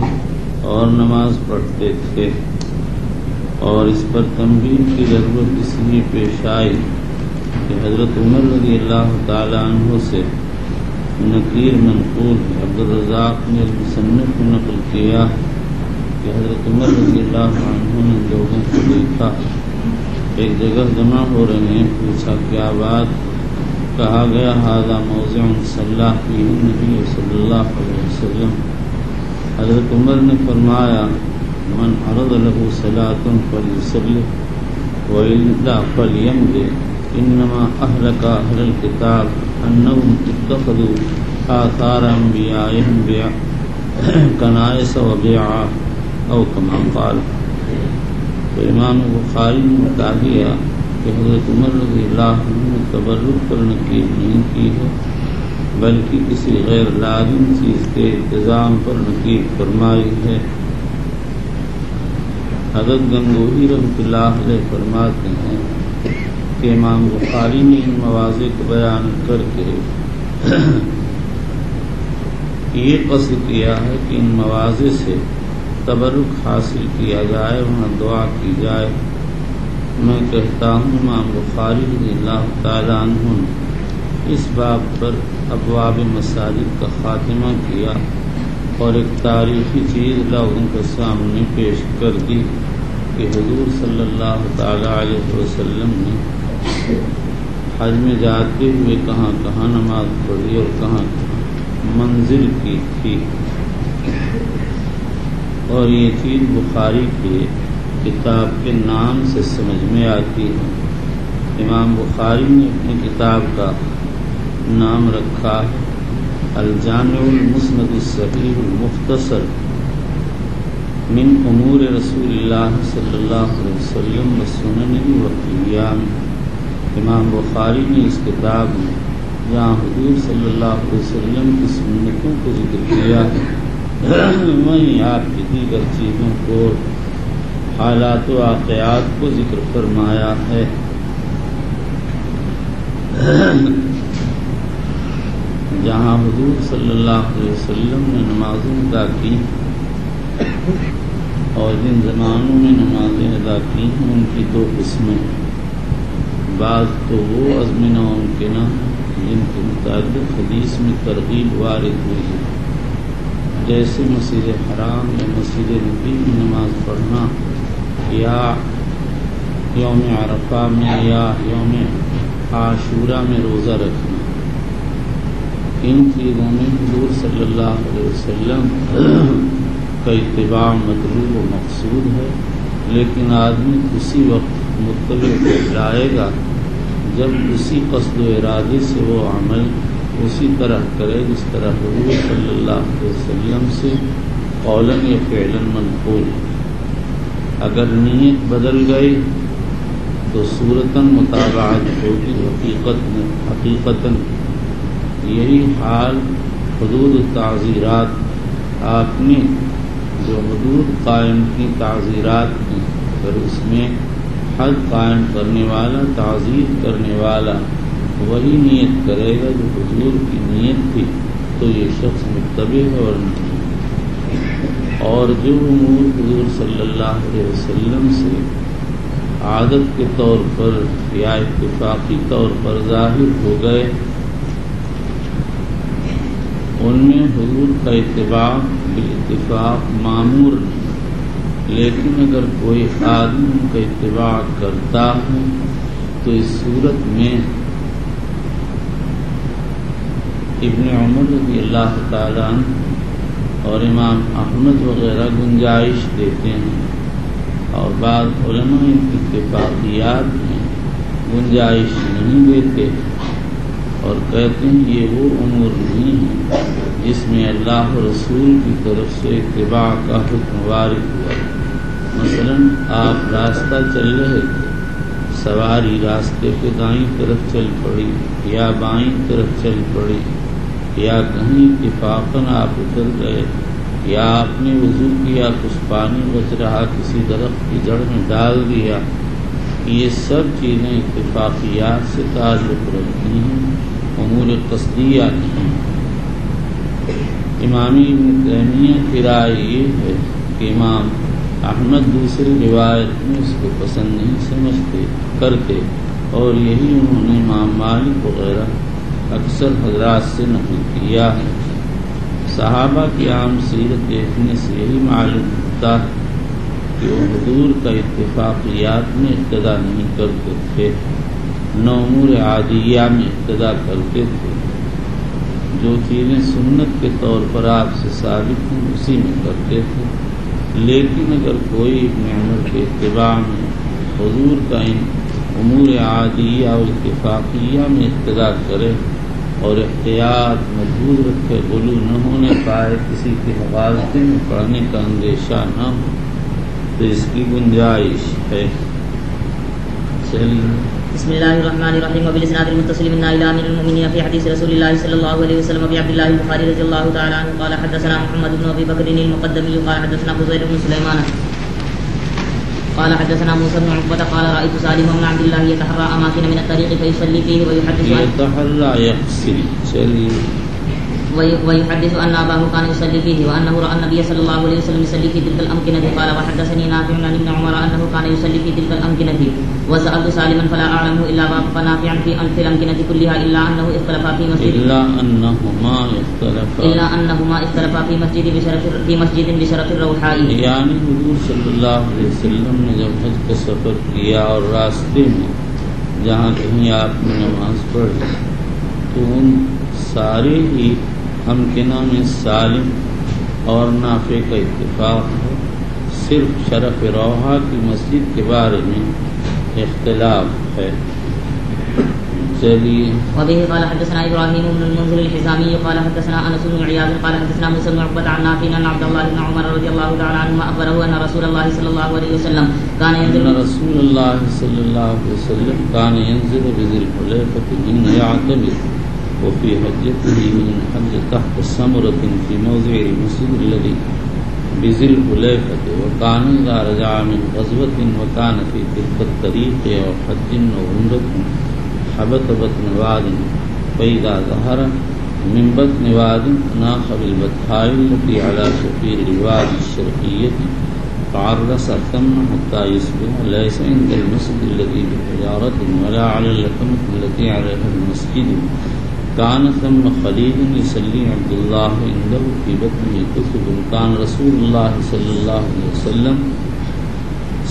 اور نماز پڑھتے تھے، اور اس پر تنبیہ کی ضرورت اس لیے پیش آئی کہ حضرت عمر رضی اللہ تعالی عنہ سے نقیر منقول عبدالرزاق نے مصنف نقل کیا کہ حضرت عمر رضی اللہ عنہ نے لوگوں کو دیکھا، ایک جگہ جمع ہو رہے ہیں، پوچھا کیا بات؟ کہا گیا ھذا موضع صلی فیہ النبی صلی اللہ علیہ وسلم۔ حضرت عمر نے فرمایا من عرض له صلاة فلیصلی وإلا فلیمض، انما اہلک اہل الکتاب انہم اتخذوا آثار انبیائہم کنائس و بیعا او کما قال۔ تو امام بخاری نے بتا دیا کہ حضرت عمر رضی اللہ عنہ نے تبرک پر نقید نہیں کی ہے، بلکہ کسی غیر لازم چیز کے التزام پر نقید فرمائی ہے۔ حضرت گنگوہی رحمۃ اللہ علیہ فرماتے ہیں کہ امام بخاری نے ان مواضع کو بیان کر کے یہ قصد کیا ہے کہ ان مواضع سے تبرک حاصل کیا جائے، وہاں دعا کی جائے۔ میں کہتا ہوں امام بخاری رضی اللہ تعالیٰ عنہ نے اس باب پر ابواب مساجد کا خاتمہ کیا اور ایک تاریخی چیز لوگوں کے سامنے پیش کر دی کہ حضور صلی اللہ تعالیٰ علیہ وسلم نے حج میں جاتے ہوئے کہاں کہاں نماز پڑھی اور کہاں کہاں منزل کی تھی، اور یہ چیز بخاری کے کتاب کے نام سے سمجھ میں آتی ہے۔ امام بخاری نے اپنی کتاب کا نام رکھا ہے الجامع المسند الصحیح المختصر من امور رسول اللہ صلی اللہ علیہ وسلم والسنن والایام۔ امام بخاری نے اس کتاب میں جہاں حضور صلی اللہ علیہ وسلم کی سنتوں کو ذکر کیا وہیں آپ کی دیگر چیزوں کو، حالات و واقعات کو ذکر فرمایا ہے۔ جہاں حضور صلی اللہ علیہ وسلم نے نمازیں ادا کی اور جن زمانوں میں نمازیں ادا کی ہیں ان کی دو قسمیں، بعض تو وہ ازمنہ ممکنہ جن کے متعلق حدیث میں ترغیب وارد ہوئی ہے، جیسے مسجد حرام یا مسجد نبی میں نماز پڑھنا، یا یوم عرفہ میں یا یوم عاشورہ میں روزہ رکھنا۔ ان چیزوں میں حضور صلی اللہ علیہ وسلم کا اتباع مطلوب و مقصود ہے، لیکن آدمی اسی وقت متبع لائے گا جب اسی قصد و ارادے سے وہ عمل اسی طرح کرے جس طرح حضور صلی اللہ علیہ وسلم سے قولاً یا فعلاً منقول۔ اگر نیت بدل گئی تو صورتاً متابعت ہوگی، حقیقتاً یہی حال حدود تعزیرات، آپ نے جو حدود قائم کی تعزیرات کی، اگر اس میں حد قائم کرنے والا، تعزیر کرنے والا وہی نیت کرے گا جو حضور کی نیت تھی تو یہ شخص متبع ہے اور نہیں۔ اور جو امور حضور صلی اللہ علیہ وسلم سے عادت کے طور پر یا اتفاقی طور پر ظاہر ہو گئے ان میں حضور کا اتباع بالاتفاق معمور نہیں، لیکن اگر کوئی آدمی ان کا اتباع کرتا ہے تو اس صورت میں ابن عمر رضی اللہ تعالیٰ عنہ اور امام احمد وغیرہ گنجائش دیتے ہیں، اور بعض علماء اتفاقیات میں گنجائش نہیں دیتے اور کہتے ہیں یہ وہ امور نہیں ہیں جس میں اللہ و رسول کی طرف سے اتباع کا حکم وارد ہوا۔ مثلا آپ راستہ چل رہے تھے، سواری راستے کے دائیں طرف چل پڑی یا بائیں طرف چل پڑی، یا کہیں اتفاقاً آپ اتر گئے، یا آپ نے وضو کیا، کچھ پانی بچ رہا کسی درخت کی جڑ میں ڈال دیا، یہ سب چیزیں اتفاقیات سے تعلق رکھتی ہیں، امور قصدیہ نہیں۔ امام ابن تیمیہ کی رائے یہ ہے کہ امام احمد دوسری روایت میں اس کو پسند نہیں سمجھتے کرتے، اور یہی انہوں نے امام مالک وغیرہ اکثر حضرات سے نقل کیا ہے۔ صحابہ کی عام سیرت دیکھنے سے یہی معلوم ہوتا ہے کہ وہ حضور کا اتفاقیات میں اقتدا نہیں کرتے تھے، نہ امور عادیہ میں اقتدا کرتے تھے۔ جو چیزیں سنت کے طور پر آپ سے ثابت ہیں اسی میں کرتے تھے، لیکن اگر کوئی ابن عمر کے اتباع میں حضور کا ان امور عادیہ اور اتفاقیہ میں اقتدا کرے اور احتیاط محفوظ رکھے، غلو نہ ہونے پائے، کسی کے حوالے میں پڑھنے کا اندیشہ نہ ہو، تو اس کی گنجائش ہے۔ چلیے بسم الله الرحمن الرحيم وبالاسناد المتصل من الى امير المؤمنين في حديث رسول الله صلى الله عليه وسلم ابي عبد الله البخاري رضي الله تعالى عنه قال حدثنا محمد بن ابي بكر المقدمي قال حدثنا فضيل بن سليمان قال حدثنا موسى بن عقبة قال رأيت سالم بن عبد الله يتحرى أماكن من الطريق فيصلي فيه ويحدث أن أباه كان يصلي فيه وأنه رأى النبي صلى الله عليه وسلم يصلي في تلك الأمكنة قال وحدثني نافع عن ابن عمر أنه كان يصلي في تلك الأمكنة وسألت سالما فلا أعلمه إلا وافق نافعا في الأمكنة كلها إلا أنه اختلفا في مسجد في مسجد بشرف الروحاء۔ یعنی حضور صلی اللہ علیہ وسلم نے جب حج کا سفر کیا اور راستے میں جہاں کہیں آپ نے نماز پڑھی تو ان سارے ہی امکنہ میں سالم اور نافع کا اتفاق ہے، صرف شرف روحا کی مسجد کے بارے میں اختلاف ہے۔ چلیے وبه قال حدثنا ابراهيم بن المنذر الحزامي قال حدثنا انس بن عياض قال حدثنا موسى بن عقبة عن نافع عن عبد الله بن عمر رضي الله تعالى عنهما اخبره ان رسول الله صلى الله عليه وسلم كان ينزل بذي الحليفة حين يعتمر وفي حجته من حج تحت السمرة في موضع المسجد الذي بذي الحليفة وكان إذا رجع من غزوة وكان في تلك الطريق أو حج أو عمرة حبط بطن واد فإذا ظهر من بطن واد ناخ بالبطحاء التي على شفير الواد الشرقية فعرس ثم حتى يصبح ليس عند المسجد الذي بحجارة ولا على اللكمة التي عليها المسجد كان ثم خليل يصلي عبد الله عنده في بطنه كتب كان رسول الله صلى الله عليه وسلم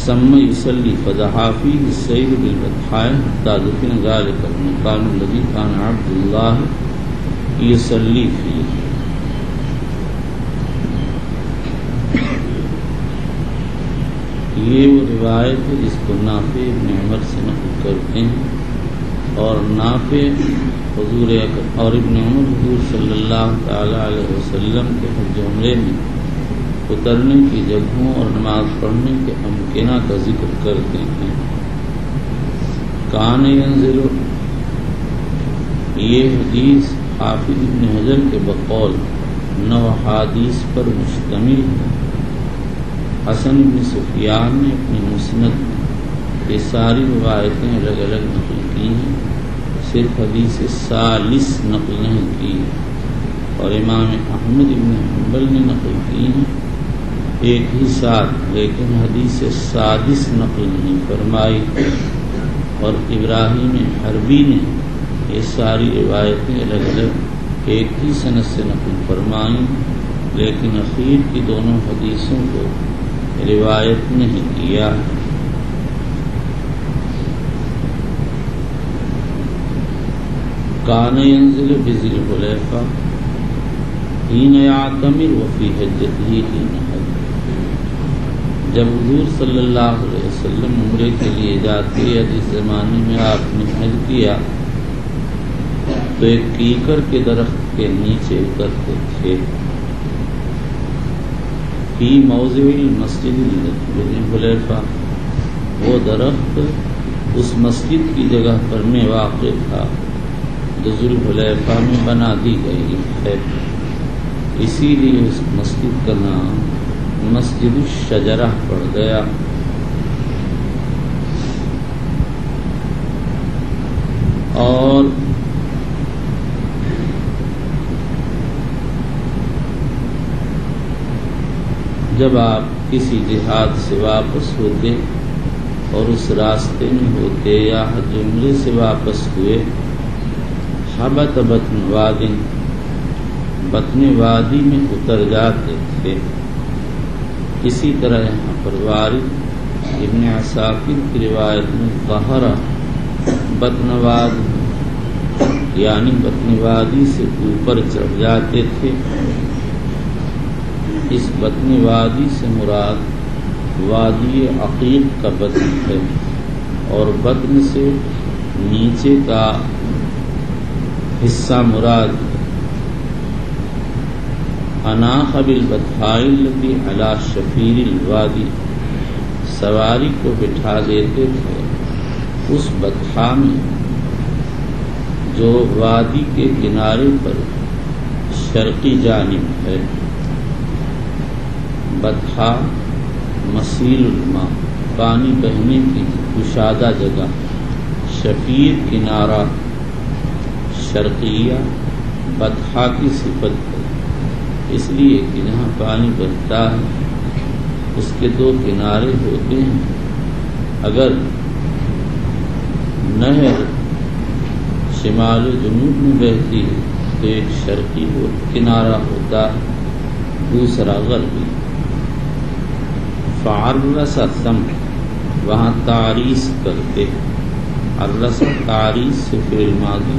ثم يصلي فدعا فيه السيد بالبطحاء حتى دفن ذلك المكان الذي كان عبد الله يصلي فيه۔ یہ وہ روایت ہے جس کو نافع ابن عمر سے نقل کرتے ہیں، اور نافع حضور اور ابن عمر حضور صلی اللہ تعالی علیہ وسلم کے حج عمرے میں اترنے کی جگہوں اور نماز پڑھنے کے امکنہ کا ذکر کرتے ہیں۔ کان ینزل، یہ حدیث حافظ ابن حجر کے بقول 9 احادیث پر مشتمل ہے۔ حسن بن سفیان نے اپنی مسند یہ ساری روایتیں الگ الگ نقل کی ہیں، صرف حدیث ثالث نقل نہیں کی، اور امام احمد بن حنبل نے نقل کی ہیں ایک ہی ساتھ، لیکن حدیث سادس نقل نہیں فرمائی، اور ابراہیم حربی نے یہ ساری روایتیں الگ الگ ایک ہی سند سے نقل فرمائیں، لیکن اخیر کی دونوں حدیثوں کو روایت نہیں کیا۔ کان ينزل بذی الحلیفہ حین یعتمر وفی حجتہ حین حج. جب حضور صلی اللہ علیہ وسلم عمرے کے لیے جاتے یا جس زمانے میں آپ نے حج کیا تو ایک کیکر کے درخت کے نیچے اترتے تھے. فی موضع المسجد بذی الحلیفہ، وہ درخت اس مسجد کی جگہ پر میں واقع تھا جو ذی الحلیفہ میں بنا دی گئی ہے. اسی لیے اس مسجد کا نام مسجد الشجرہ پڑ گیا. اور جب آپ کسی جہاد سے واپس ہوتے اور اس راستے میں ہوتے یا حج عمرے سے واپس ہوئے، حبت بطن وادی، بطن وادی میں اتر جاتے تھے. اسی طرح یہاں پر وارد ابن عساکر کی روایت میں ظہر بطن وادی، یعنی بطن وادی سے اوپر چڑھ جاتے تھے. اس بطن وادی سے مراد وادی عقیق کا بطن ہے، اور بطن سے نیچے کا حصہ مراد اناخ بالبطحاء التي على شفیر الوادی، سواری کو بٹھا دیتے تھے اس بطحاء میں جو وادی کے کنارے پر شرقی جانب ہے. بطحاء مسیل الماء، پانی بہنے کی کشادہ جگہ. شفیر کنارہ، شرقیہ بطحاء کی صفت ہے، اس لیے کہ جہاں پانی بہتا ہے اس کے دو کنارے ہوتے ہیں. اگر نہر شمال و جنوب میں بہتی ہے تو ایک شرقی کنارہ ہوتا ہے، دوسرا غربی. فعرس ثم، وہاں تعریس کرتے. عرس تعریس سے فعل ماضی،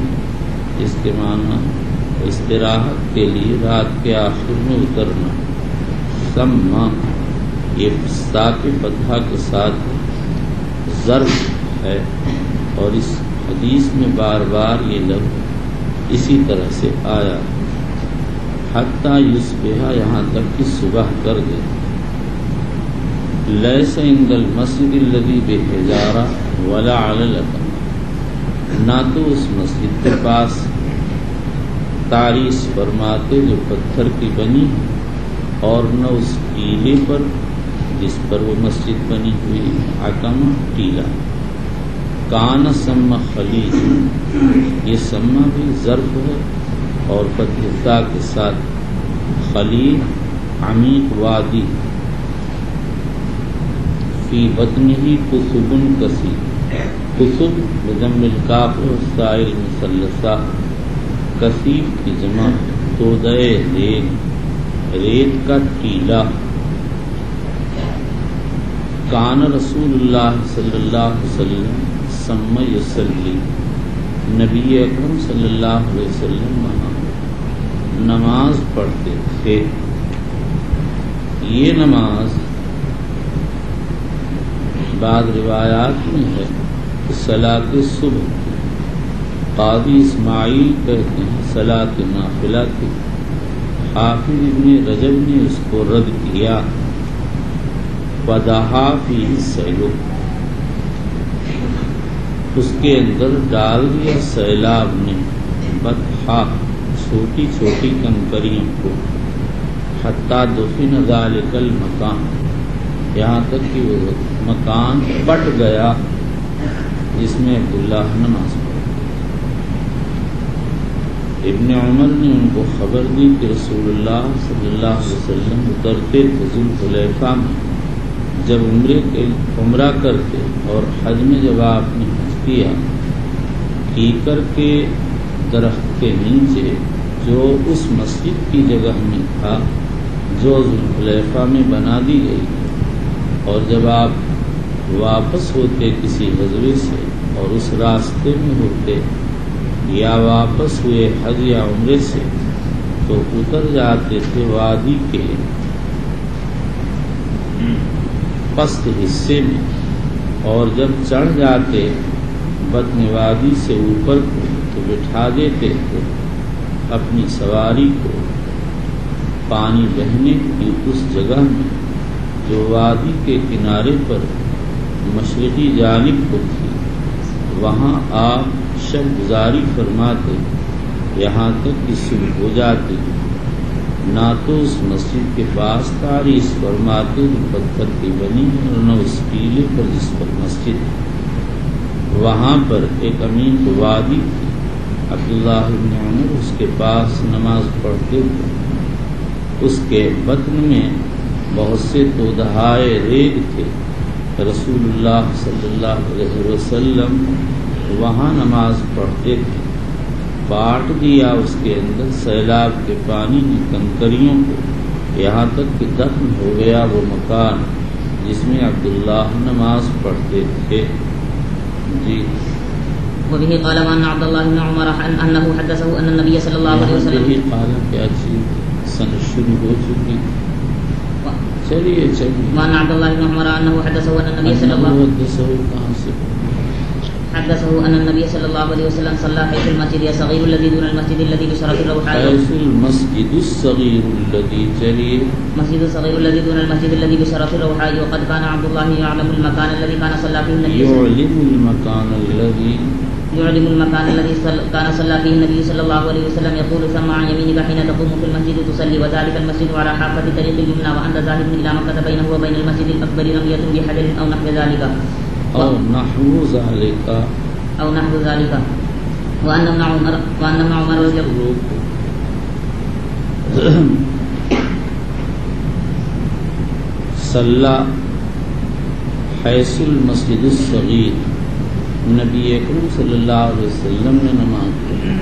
اس کے معنی استراحت کے لیے رات کے آخر میں اترنا. ثم یہ سا کے فتحہ کے ساتھ ظرف ہے، اور اس حدیث میں بار بار یہ لفظ اسی طرح سے آیا. حتی یصبح، یہاں تک کہ صبح کر دے. لیس عند المسجد الذی بحجارہ ولا علی الأقم، نہ تو اس مسجد کے پاس تعریس فرماتے جو پتھر کی بنی اور نہ اس ٹیلے پر جس پر وہ مسجد بنی ہوئی. عقمہ ٹیلا. کان سم خلیج، یہ سما بھی ظرف ہے اور فتح کے ساتھ خلیج عمیق وادی. فی بطنہ کثب کثیر، کثب بضم الکاف والسائل مثلثہ، کثیف کی جمع تودۂ ریت، ریت کا ٹیلا. کان رسول اللہ صلی اللہ علیہ وسلم ثم یصلی، نبی اکرم صلی اللہ علیہ وسلم وہاں نماز پڑھتے تھے. یہ نماز بعض روایات میں ہے صلاۃ صبح. قاضی اسماعیل کہتے ہیں صلاۃ نافلہ تھی. حافظ ابن رجب نے اس کو رد کیا. فدحا فیہ السیل، اس کے اندر ڈال دیا سیلاب نے بطحا، چھوٹی چھوٹی کنکریوں کو. حتی دفن ذالک المکان، یہاں تک کہ وہ مکان پٹ گیا جس میں عبداللہ نماز پڑھا. ابن عمر نے ان کو خبر دی کہ رسول اللہ صلی اللہ علیہ وسلم اترتے تھے ذی الحلیفہ میں جب عمرہ کرتے، اور حج میں جب آپ نے حج کیا، کیکر کے درخت کے نیچے جو اس مسجد کی جگہ میں تھا جو ذی الحلیفہ میں بنا دی گئی. اور جب آپ واپس ہوتے کسی غزوے سے اور اس راستے میں ہوتے یا واپس ہوئے حج یا عمرے سے تو اتر جاتے تھے وادی کے پست حصے میں، اور جب چڑھ جاتے بطن وادی سے اوپر کو تو بٹھا دیتے تھے اپنی سواری کو پانی بہنے کی اس جگہ میں جو وادی کے کنارے پر مشرقی جانب کو تھی۔ وہاں آپ شب گزاری فرماتے یہاں تک کہ صبح ہو جاتی، نہ تو اس مسجد کے پاس تعریض فرماتے جو پتھر کی بنی ہے اور نہ اس ٹیلے پر جس پر مسجد ہے۔ وہاں پر ایک امین کو وادی تھی، عبداللہ بن عمر اس کے پاس نماز پڑھتے تھے۔ اس کے بطن میں بہت سے تودہائے ریگ تھے۔ رسول اللہ صلی اللہ علیہ وسلم وہاں نماز پڑھتے تھے۔ پاٹ دیا اس کے اندر سیلاب کے پانی کی کنکریوں کو، یہاں تک کہ دفن ہو گیا وہ مکان جس میں عبداللہ نماز پڑھتے تھے۔ جی وبه قال وأن عبد الله بن عمر أنه حدثه أن النبي صلى الله عليه وسلم قال کیا چیز سن شروع ہو چکی، چلیے وأن عبد الله بن عمر أنه حدثه أن النبي صلى الله عليه وسلم صلى حيث المسجد الصغير الذي دون المسجد الذي بشرف الروحاء حيث المسجد الصغير الذي جري مسجد الصغير الذي دون المسجد الذي بشرف الروحاء وقد كان عبد الله يعلم المكان الذي كان صلى فيه النبي يعلم المكان الذي كان صلى فيه النبي صلى الله عليه وسلم يقول ثم عن يمينك حين تقوم في المسجد تصلي وذلك المسجد على حافة طريق اليمنى وأنت ذاهب إلى مكة بينه وبين المسجد الأكبر رمية بحجر أو نحو ذلك وأن ابن عمر رضي الله صلى حيث المسجد الصغير، نبی اکرم صلی اللہ علیہ وسلم نے نماز پڑھی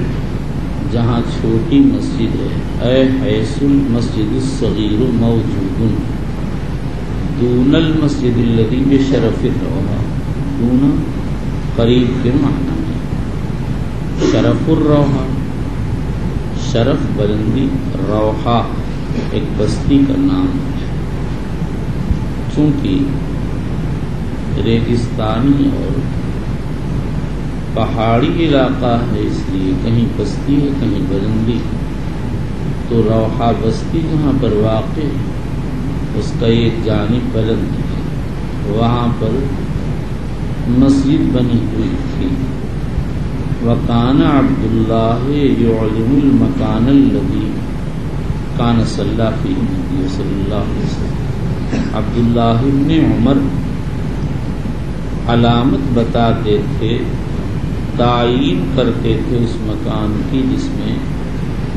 جہاں چھوٹی مسجد ہے۔ اے حیث المسجد الصغیر موجود دون المسجد الذی بشرف الروحا، دون قریب کے معنی ہے، شرف الروحا شرف بلندی، روحا ایک بستی کا نام ہے۔ چونکہ ریگستانی اور پہاڑی علاقہ ہے اس لیے کہیں بستی ہے کہیں بلندی، تو روحا بستی جہاں پر واقع ہے اس کا ایک جانب بلند ہے، وہاں پر مسجد بنی ہوئی تھی۔ وَكَانَ عَبْدُ اللَّهِ يُعْلِمُ الْمَكَانَ الَّذِي كَانَ صَلَّى فِيهِ النَّبِيُّ صلی اللہ علیہ وسلم۔ عبداللہ بن عمر علامت بتاتے تھے، تعین کرتے تھے اس مکان کی جس میں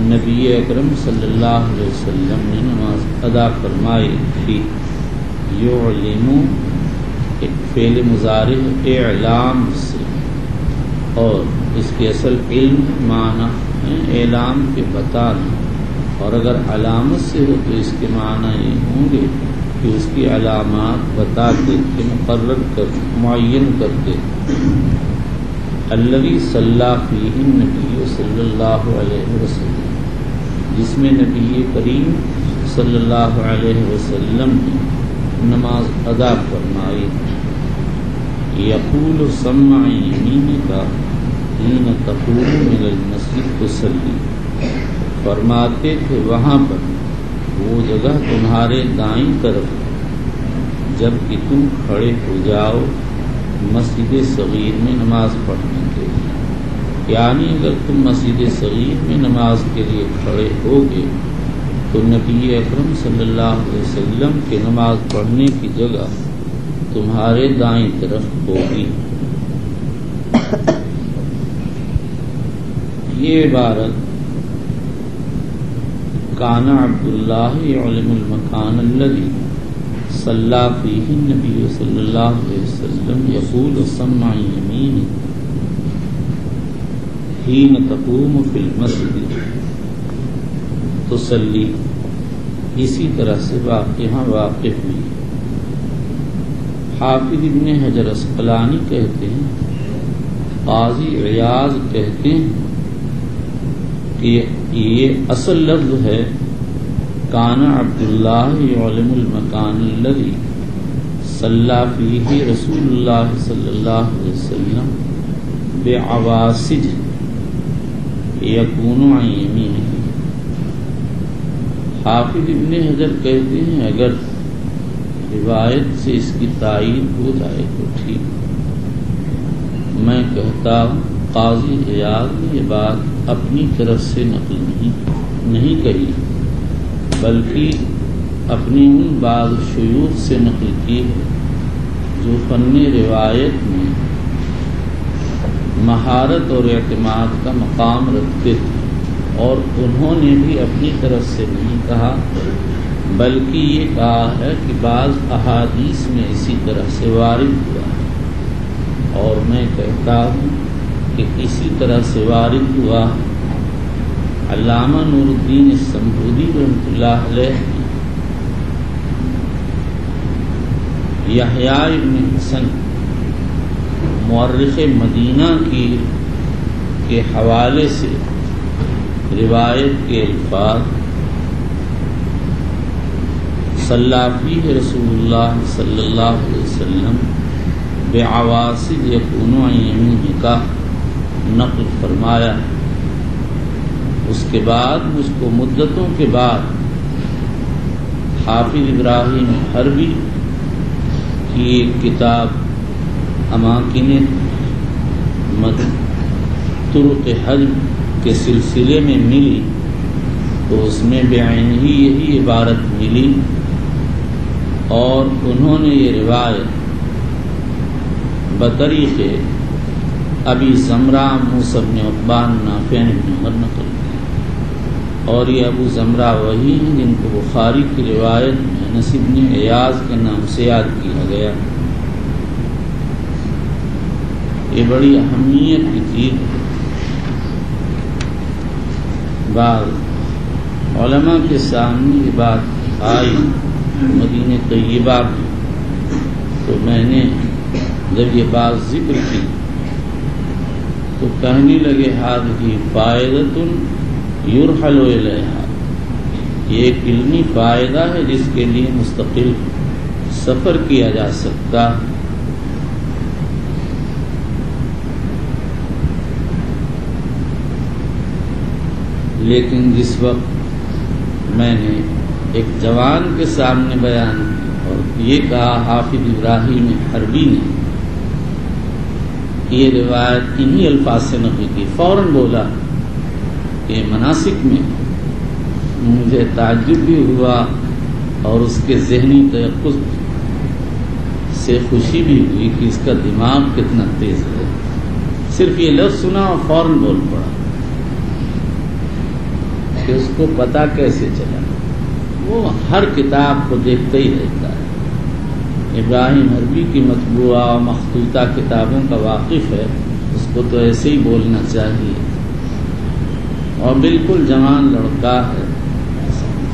نبی اکرم صلی اللہ علیہ وسلم نے نماز ادا فرمائی تھی۔ یعلم ایک فعل مضارع اعلام سے، اور اس کے اصل علم معنی اعلام کے بتانا، اور اگر علامت سے ہو تو اس کے معنی یہ ہوں گے کہ اس کی علامات بتاتے تھے، مقرر کر معین کرتے تھے۔ الذی صلی فیہ النبی صلی اللہ علیہ وسلم، جس میں نبی کریم صلی اللہ علیہ وسلم نے نماز ادا فرمائی۔ یقول سمع یمینک حین تقوم من المسجد تصلی، فرماتے تھے وہاں پر وہ جگہ تمہارے دائیں طرف جب کہ تم کھڑے ہو جاؤ مسجد صغیر میں نماز پڑھنے کے لیے، یعنی اگر تم مسجد صغیر میں نماز کے لیے کھڑے ہوگے تو نبی اکرم صلی اللہ علیہ وسلم کے نماز پڑھنے کی جگہ تمہارے دائیں طرف ہوگی۔ یہ عبارت کان عبداللہ یعلم المکان الذی صلی فیہ النبی صلی اللہ علیہ وسلم یقول سمع یمینی حین تقوم فی المسجد تصلی، اسی طرح سے یہاں واقع ہوئی۔ حافظ ابن حجر اسقلانی کہتے ہیں، قاضی عیاض کہتے ہیں کہ یہ اصل لفظ ہے کان عبداللہ یعلم المکان الذی صلی فیہ رسول اللہ صلی اللہ علیہ وسلم بعواسج یکون عن یمینہ. حافظ ابن حجر کہتے ہیں اگر روایت سے اس کی تائید ہو جائے تو ٹھیک. میں کہتا ہوں قاضی عیاض نے یہ بات اپنی طرف سے نقل نہیں کہی بلکہ اپنی ان بعض شیوخ سے نقل کی ہے جو فن روایت میں مہارت اور اعتماد کا مقام رکھتے تھے، اور انہوں نے بھی اپنی طرف سے نہیں کہا بلکہ یہ کہا ہے کہ بعض احادیث میں اسی طرح سے وارد ہوا ہے. اور میں کہتا ہوں کہ اسی طرح سے وارد ہوا. علامہ نور الدین السمبودی رحمۃ اللہ علیہ یحییٰ ابن حسن مورخ مدینہ کے حوالے سے روایت کے الفاظ صلی فیہ رسول اللہ صلی اللہ علیہ وسلم بعواسج یکون عن یمینہ کا نقل فرمایا. اس کے بعد مجھ کو مدتوں کے بعد حافظ ابراہیم حربی کی ایک کتاب اماکن طرق حج کے سلسلے میں ملی تو اس میں بعین ہی یہی عبارت ملی، اور انہوں نے یہ روایت بطریق ابی زمرہ موسیٰ بن عقبان نافع بن عمر نقل کی. اور یہ ابو زمرہ وہی ہیں جن کو بخاری کی روایت میں انس بن ایاز کے نام سے یاد کیا گیا. یہ بڑی اہمیت کی چیز ہے. بعض علماء کے سامنے یہ بات آئی مدینہ طیبہ میں تو میں نے جب یہ بات ذکر کی تو کہنے لگے ہذہ فائدۃ یرحل الیہا، یہ ایک علمی فائدہ ہے جس کے لیے مستقل سفر کیا جا سکتا. لیکن جس وقت میں نے ایک جوان کے سامنے بیان کی اور یہ کہا حافظ ابراہیم حربی نے کہ یہ روایت انہی الفاظ سے نقل کی، فوراً بولا کہ مناسک میں مجھے تعجب بھی ہوا اور اس کے ذہنی تیقظ سے خوشی بھی ہوئی کہ اس کا دماغ کتنا تیز ہے. صرف یہ لفظ سنا اور فوراً بول پڑا کہ اس کو پتہ کیسے چلا. وہ ہر کتاب کو دیکھتا ہی رہتا ہے. ابراہیم حربی کی مطبوعہ و مخطوطہ کتابوں کا واقف ہے، اس کو تو ایسے ہی بولنا چاہیے. اور بالکل جوان لڑکا ہے،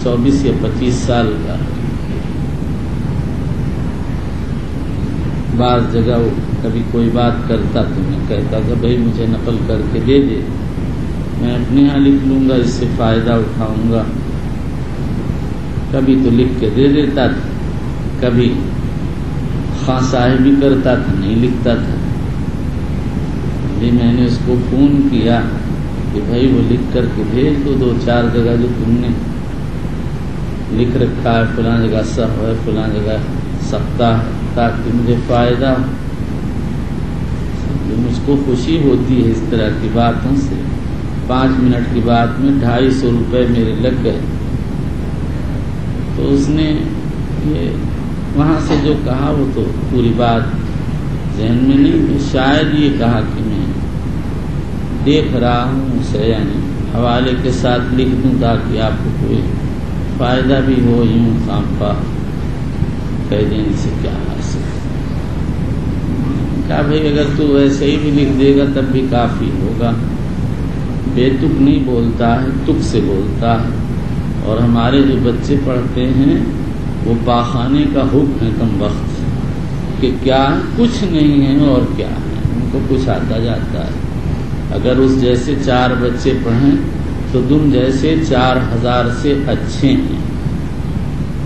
24 یا 25 سال کا. بعض جگہ وہ کبھی کوئی بات کرتا تو میں کہتا کہ بھائی مجھے نقل کر کے دے دے، میں اپنے یہاں لکھ لوں گا، اس سے فائدہ اٹھاؤں گا. کبھی تو لکھ کے دے دیتا تھا، کبھی خواہ صاحب بھی کرتا تھا، نہیں لکھتا تھا. میں نے اس کو فون کیا کہ بھائی وہ لکھ کر کے بھیج دو، 2-4 جگہ جو تم نے لکھ رکھا ہے، فلاں جگہ صح ہے، فلاں جگہ سختہ ہے، تاکہ مجھے فائدہ ہو. مجھ کو خوشی ہوتی ہے اس طرح کی باتوں سے. 5 منٹ کی بات میں 250 روپے میرے لگ گئے. تو اس نے یہ وہاں سے جو کہا وہ تو پوری بات ذہن میں نہیں، شاید یہ کہا کہ میں دیکھ رہا ہوں اسے، یعنی حوالے کے ساتھ لکھ دوں تاکہ آپ کو کوئی فائدہ بھی ہو. یوں خام خواہ کہہ دینے سے کیا حاصل. کہا بھائی اگر تو ویسے ہی بھی لکھ دے گا تب بھی کافی ہوگا. بے تک نہیں بولتا ہے، تک سے بولتا ہے. اور ہمارے جو بچے پڑھتے ہیں وہ پاخانے کا حکم ہے کم وقت کہ کیا ہے، کچھ نہیں ہے اور کیا ہے، ان کو کچھ آتا جاتا ہے. اگر اس جیسے 4 بچے پڑھیں تو تم جیسے 4000 سے اچھے ہیں.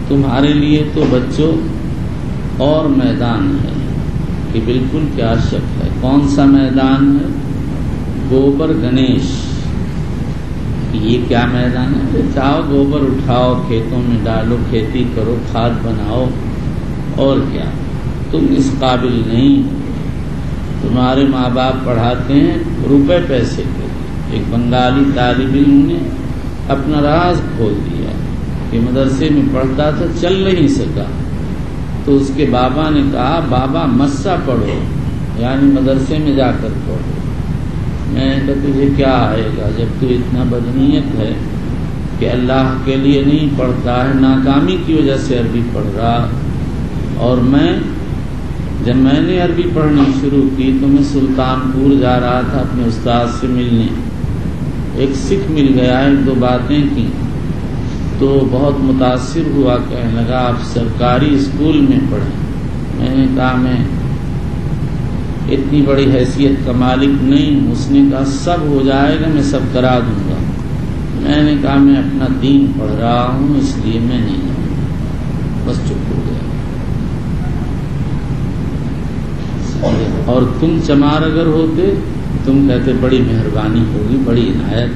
تمہارے لیے تو بچوں اور میدان ہے کہ بالکل کیا شک ہے. کون سا میدان ہے؟ گوبر گنیش. یہ کیا میدان ہے؟ چاہو گوبر اٹھاؤ، کھیتوں میں ڈالو، کھیتی کرو، کھاد بناؤ، اور کیا. تم اس قابل نہیں. تمہارے ماں باپ پڑھاتے ہیں روپے پیسے کے. ایک بنگالی طالب علم نے اپنا راز کھول دیا کہ مدرسے میں پڑھتا تھا، چل نہیں سکا، تو اس کے بابا نے کہا بابا مسا پڑھو، یعنی مدرسے میں جا کر پڑھو. میں نے کہا تجھے کیا آئے گا جب تو اتنا بدنیت ہے کہ اللہ کے لیے نہیں پڑھتا ہے، ناکامی کی وجہ سے عربی پڑھ رہا. اور جب میں نے عربی پڑھنی شروع کی تو میں سلطان پور جا رہا تھا اپنے استاد سے ملنے. ایک سکھ مل گیا، 1-2 باتیں کی تو بہت متاثر ہوا، کہنے لگا آپ سرکاری اسکول میں پڑھیں. میں نے کہا میں اتنی بڑی حیثیت کا مالک نہیں ہوں. اس نے کہا سب ہو جائے گا، میں سب کرا دوں گا. میں نے کہا میں اپنا دین پڑھ رہا ہوں اس لیے میں نہیں جاؤں. بس چپ ہو گیا. اور تم چمار اگر ہوتے تم کہتے بڑی مہربانی ہوگی، بڑی عنایت.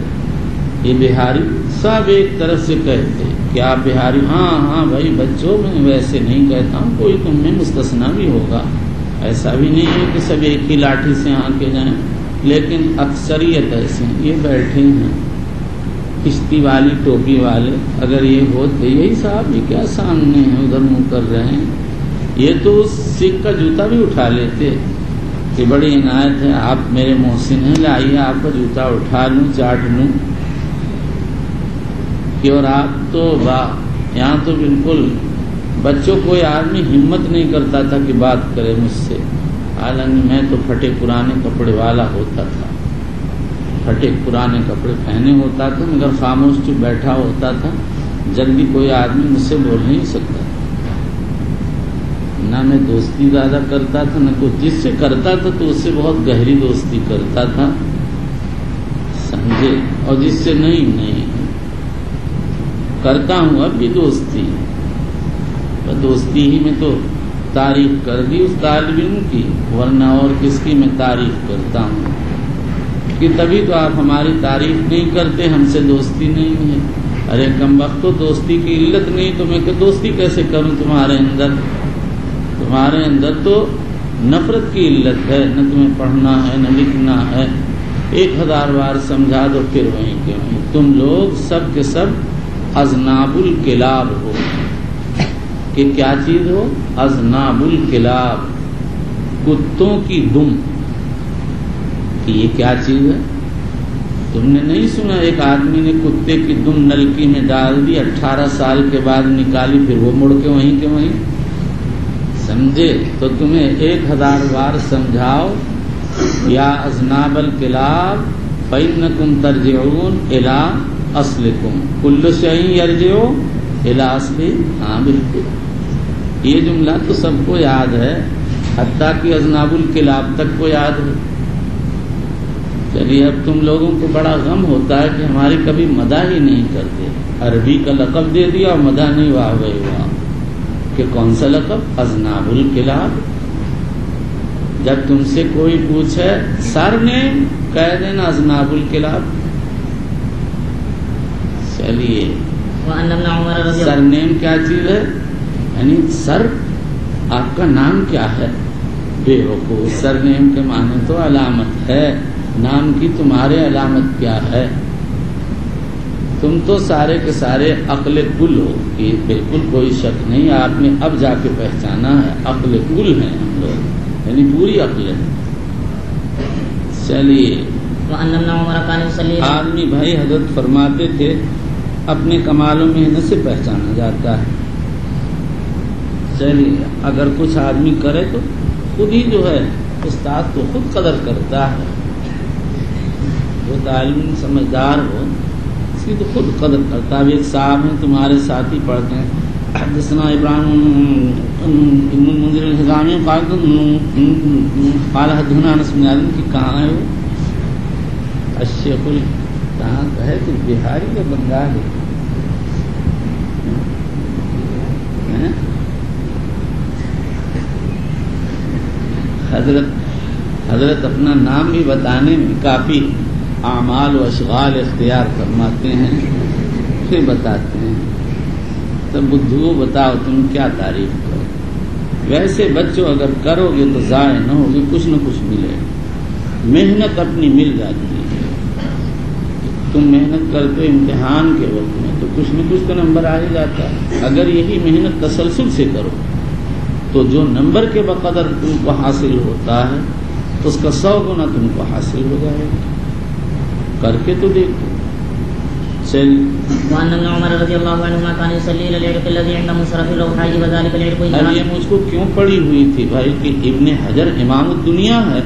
یہ بہاری سب ایک طرف سے کہتے کہ آپ بہاری. ہاں بھائی بچوں، میں ویسے نہیں کہتا ہوں، کوئی تم میں مستثنا بھی ہوگا. ایسا بھی نہیں ہے کہ سب ایک ہی لاٹھی سے آنکے جائیں، لیکن اکثریت ایسے ہیں. یہ بیٹھے ہیں کشتی والی ٹوپی والے، اگر یہ ہوتے یہی صاحب یہ کیا سامنے ہیں ادھر منہ کر رہے ہیں، یہ تو اس سکھ کا جوتا بھی اٹھا لیتے کہ بڑی عنایت ہے، آپ میرے محسن ہیں، لائیے آپ کا جوتا اٹھا لوں، چاٹ لوں. کہ اور آپ تو یہاں تو بالکل بچوں کوئی آدمی ہمت نہیں کرتا تھا کہ بات کرے مجھ سے. حالانکہ میں تو پھٹے پرانے کپڑے والا ہوتا تھا، پھٹے پرانے کپڑے پہنے ہوتا تھا، مگر خاموش چپ بیٹھا ہوتا تھا. جلدی کوئی آدمی مجھ سے بول نہیں سکتا. نہ میں دوستی زیادہ کرتا تھا، نہ کچھ. جس سے کرتا تھا تو اس سے بہت گہری دوستی کرتا تھا، سمجھے. اور جس سے نہیں کرتا ہوں اب بھی دوستی. دوستی ہی میں تو تعریف کر دی اس طالب علم کی، ورنہ اور کس کی میں تعریف کرتا ہوں. کہ تبھی تو آپ ہماری تعریف نہیں کرتے، ہم سے دوستی نہیں ہے. ارے کم وقت تو دوستی کی علت نہیں تو میں دوستی کیسے کروں تمہارے اندر؟ تمہارے اندر تو نفرت کی علت ہے، نہ تمہیں پڑھنا ہے نہ لکھنا ہے. 1000 بار سمجھا دو پھر وہیں کے وہیں. تم لوگ سب کے سب اذناب الکلاب ہو. کہ کیا چیز ہو؟ اذناب الکلاب، کتوں کی دم. کہ یہ کیا چیز ہے؟ تم نے نہیں سنا ایک آدمی نے کتے کی دم نلکی میں ڈال دی، 18 سال کے بعد نکالی، پھر وہ مڑ کے وہیں کے وہیں. سمجھے؟ تو تمہیں 1000 بار سمجھاؤ یا اذناب الکلاب فإنکم ترجعون الی اصلکم کل شیء یرجع الی اصلہ. ہاں بالکل، یہ جملہ تو سب کو یاد ہے، حتیٰ کہ اذناب الکلاب تک کو یاد ہے. چلیے اب تم لوگوں کو بڑا غم ہوتا ہے کہ ہماری کبھی مدح ہی نہیں کرتے. عربی کا لقب دے دیا اور مدح نہیں، واہ بھائی واہ. کہ کون سا لقب؟ اذناب الکلاب. جب تم سے کوئی پوچھے سر نیم، کہہ دینا اذناب الکلاب. چلیے سر نیم کیا چیز ہے؟ یعنی سر آپ کا نام کیا ہے؟ بے وقوف. سر نیم کے معنی تو علامت ہے، نام کی تمہارے علامت کیا ہے؟ تم تو سارے کے سارے عقل کل ہو، کہ بالکل کوئی شک نہیں. آپ نے اب جا کے پہچانا ہے عقل کل ہیں ہم لوگ، یعنی پوری عقل ہے. چلیے آدمی بھائی حضرت فرماتے تھے اپنے کمالوں محنت سے پہچانا جاتا ہے. چلیے اگر کچھ آدمی کرے تو خود ہی جو ہے استاد کو خود قدر کرتا ہے. جو طالب سمجھدار ہو اس کی تو خود قدر کرتا ہے. ایک صاحب ہیں تمہارے ساتھی پڑھتے ہیں، حدثنا ابراہیم ابن المنذر الحزامی قال حدثنا انس بن مالک. کہ کہاں ہے وہ؟ الشیخ کہاں کا ہے؟ تو بہاری یا بنگالی؟ حضرت اپنا نام بھی بتانے میں کافی اعمال و اشغال اختیار فرماتے ہیں، پھر بتاتے ہیں تو بدھو بتاؤ تم کیا تعریف کرو؟ ویسے بچوں اگر کرو گے تو ضائع نہ ہوگی، کچھ نہ کچھ ملے، محنت اپنی مل جاتی ہے۔ تم محنت کرتے امتحان کے وقت میں تو کچھ نہ کچھ تو نمبر آ ہی جاتا ہے۔ اگر یہی محنت تسلسل سے کرو تو جو نمبر کے بقدر تم کو حاصل ہوتا ہے اس کا 100 گنا تم کو حاصل ہو جائے گا۔ کر کے تو دیکھو۔ وعن ابن عمر رضی اللہ عنہما کان یصلی الی العرق الذی عند منصرف الروحاء وذلك العرق۔ اب یہ مجھ کو کیوں پڑی ہوئی تھی بھائی کہ ابن حجر امام الدنیا ہے،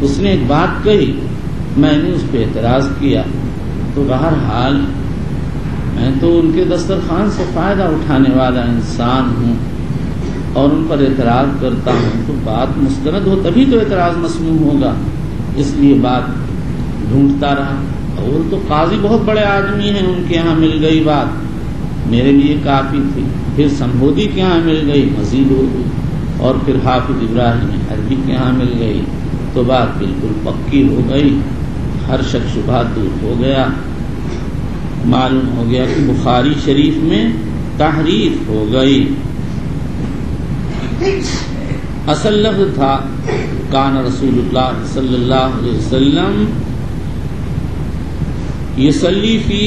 اس نے ایک بات کہی، میں نے اس پہ اعتراض کیا، تو بہرحال میں تو ان کے دسترخوان سے فائدہ اٹھانے والا انسان ہوں اور ان پر اعتراض کرتا ہوں، تو بات مستند ہو تبھی تو اعتراض مسموع ہوگا، اس لیے بات ڈھونڈتا رہا۔ اور تو قاضی بہت بڑے آدمی ہیں، ان کے یہاں مل گئی بات، میرے لیے کافی تھی۔ پھر سمبودی کے یہاں مل گئی، مزید ہو گئی، اور پھر حافظ ابراہیم حربی کے یہاں مل گئی، تو بات بالکل پکی ہو گئی، ہر شک شبہ دور ہو گیا۔ معلوم ہو گیا کہ بخاری شریف میں تحریف ہو گئی۔ اصل لفظ تھا کان رسول اللہ صلی اللہ علیہ وسلم یصلی فی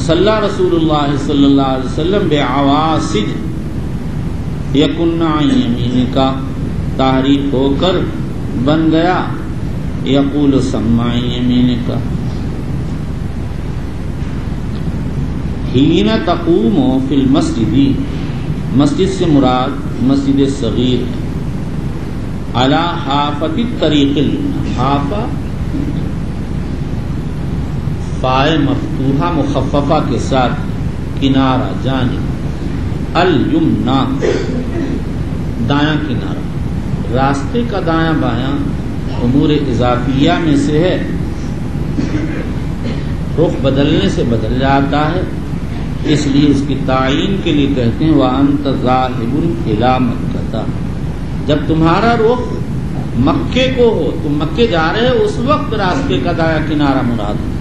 صلی رسول اللہ صلی اللہ علیہ وسلم بعواسج یکن عن یمین کا، تحریف ہو کر بن گیا یقول سمع یمین کا۔ حین تقوم فی المسجد، مسجد سے مراد مسجد صغیر ہے، علی حافۃ الطریق الیمنی، حافہ فائے مفتوحہ مخففہ کے ساتھ کنارہ جانب، الیمنا دایاں کنارہ، راستے کا دایاں بایاں امور اضافیہ میں سے ہے، رخ بدلنے سے بدل جاتا ہے، اس لیے اس کی تعین کے لیے کہتے ہیں وَأَنْتَ ذَاهِبٌ إِلَى مَكَّةَ، جب تمہارا رخ مکے کو ہو، تم مکے جا رہے ہو، اس وقت راستے کا دایاں کنارہ مراد ہے۔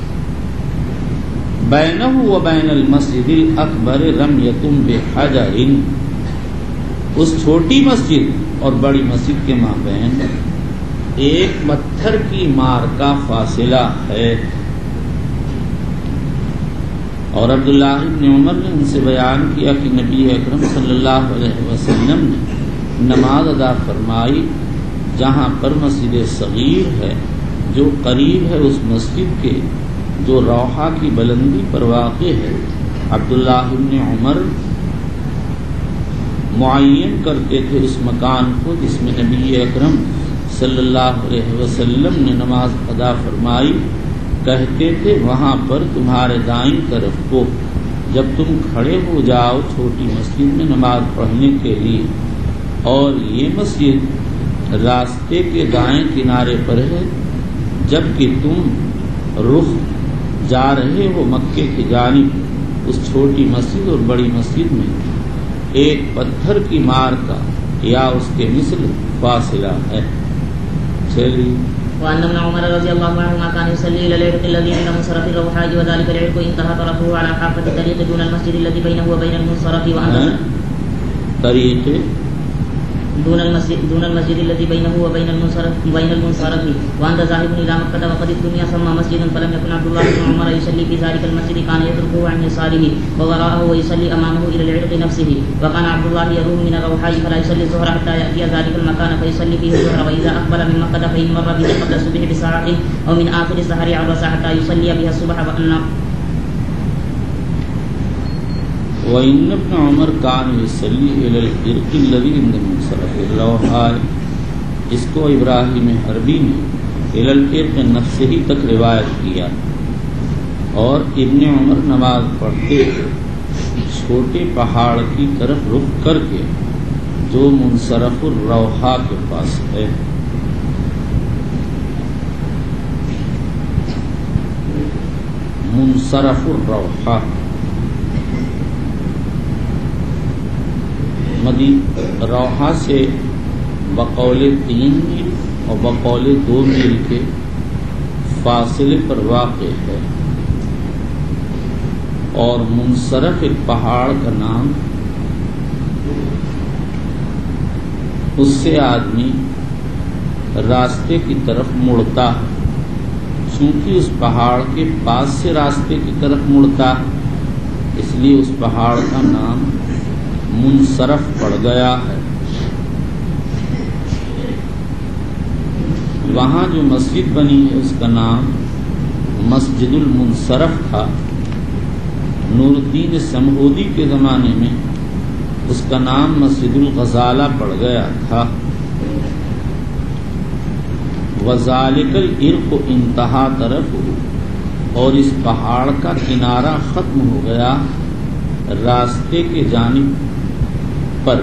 بینہ وبین المسجد الاکبر رمیۃ بحجر، اس چھوٹی مسجد اور بڑی مسجد کے مابین ایک پتھر کی مار کا فاصلہ ہے۔ اور عبداللہ ابن عمر نے ان سے بیان کیا کہ نبی اکرم صلی اللہ علیہ وسلم نے نماز ادا فرمائی جہاں پر مسجد صغیر ہے، جو قریب ہے اس مسجد کے جو روحا کی بلندی پر واقع ہے۔ عبداللہ ابن عمر معین کرتے تھے اس مکان کو جس میں نبی اکرم صلی اللہ علیہ وسلم نے نماز ادا فرمائی، کہتے تھے وہاں پر تمہارے دائیں طرف کو جب تم کھڑے ہو جاؤ چھوٹی مسجد میں نماز پڑھنے کے لیے، اور یہ مسجد راستے کے دائیں کنارے پر ہے، جبکہ تم رخ جا رہے ہو مکے کی جانب، اس چھوٹی مسجد اور بڑی مسجد میں ایک پتھر کی مار کا یا اس کے مثل فاصلہ ہے۔ چلیے۔ وأن ابن عمر رضي الله عنهما كان يصلي إلى العرق الذي عند منصرف الروحاء وذلك العرق انتهى طرفه على حافة الطريق دون المسجد الذي بينه وبين المنصرف طريق دون المسجد الذي بينه وبين المنصرف وعند ذاهب إلى مكة وقد الدنيا سمى مسجدا فلم يكن عبد الله بن عمر يصلي في ذلك المسجد، كان يتركه عن يساره ووراءه ويصلي أمامه إلى العرق نفسه، وكان عبد الله يروه من الروحاء فلا يصلي الظهر حتى يأتي ذلك المكان فيصلي فيه الظهر، وإذا أقبل من مكة فإن مر به قبل الصبح بساعة أو من آخر السحر عرس حتى يصلي بها الصبح، وَإِنَّ ابْنَ عُمَرَ كَانَ يُصَلِّي إِلَى الْعِرْقِ الَّذِي عِنْدَ مُنصَرَفِ الرَّوْحَاءِ، اس کو ابراہیم حربی نے إِلَى الْعِرْقِ نفسه تک روایت کیا، اور ابن عمر نماز پڑھتے چھوٹے پہاڑ کی طرف رخ کر کے جو منصرف الروحاء کے پاس ہے۔ منصرف الروحہ روحہ سے بقول 3 میل اور بقول 2 میل کے فاصلے پر واقع ہے، اور منصرف ایک پہاڑ کا نام، اس سے آدمی راستے کی طرف مڑتا ہے، چونکہ اس پہاڑ کے پاس سے راستے کی طرف مڑتا ہے اس لیے اس پہاڑ کا نام منصرف پڑ گیا ہے۔ وہاں جو مسجد بنی ہے اس کا نام مسجد المنصرف تھا۔ نور الدین سمہودی کے زمانے میں اس کا نام مسجد الغزالہ پڑ گیا تھا۔ وذالک العرق انتہا طرف، اور اس پہاڑ کا کنارہ ختم ہو گیا راستے کے جانب پر،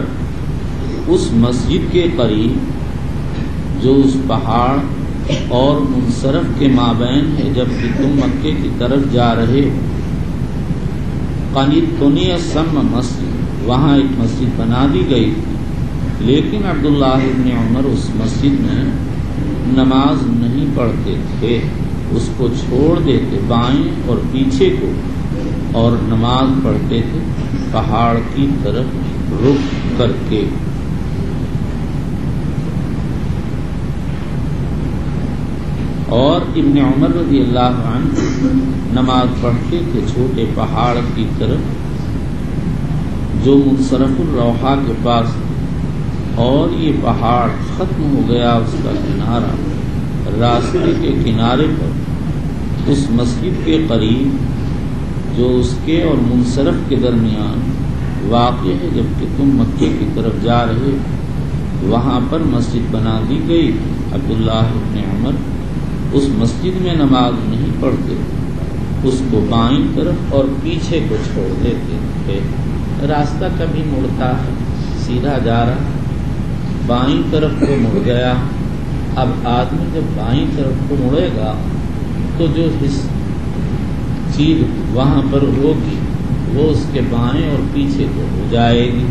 اس مسجد کے قریب جو اس پہاڑ اور منصرف کے مابین ہے، جبکہ تم مکے کی طرف جا رہے ہو۔ قنی سم مسجد، وہاں ایک مسجد بنا دی گئی تھی، لیکن عبداللہ ابن عمر اس مسجد میں نماز نہیں پڑھتے تھے، اس کو چھوڑ دیتے بائیں اور پیچھے کو، اور نماز پڑھتے تھے پہاڑ کی طرف رخ کر کے۔ اور ابن عمر رضی اللہ عنہ نماز پڑھتے تھے چھوٹے پہاڑ کی طرف جو منصرف الروحہ کے پاس، اور یہ پہاڑ ختم ہو گیا اس کا کنارہ راستے کے کنارے پر، اس مسجد کے قریب جو اس کے اور منصرف کے درمیان واقع ہے، جبکہ تم مکے کی طرف جا رہے، وہاں پر مسجد بنا دی گئی۔ عبداللہ ابن عمر اس مسجد میں نماز نہیں پڑھتے، اس کو بائیں طرف اور پیچھے کو چھوڑ دیتے تھے۔ راستہ کبھی مڑتا ہے، سیدھا جا رہا، بائیں طرف کو مڑ گیا۔ اب آدمی جب بائیں طرف کو مڑے گا تو جو چیز وہاں پر ہوگی وہ اس کے بائیں اور پیچھے کو ہو جائے گی۔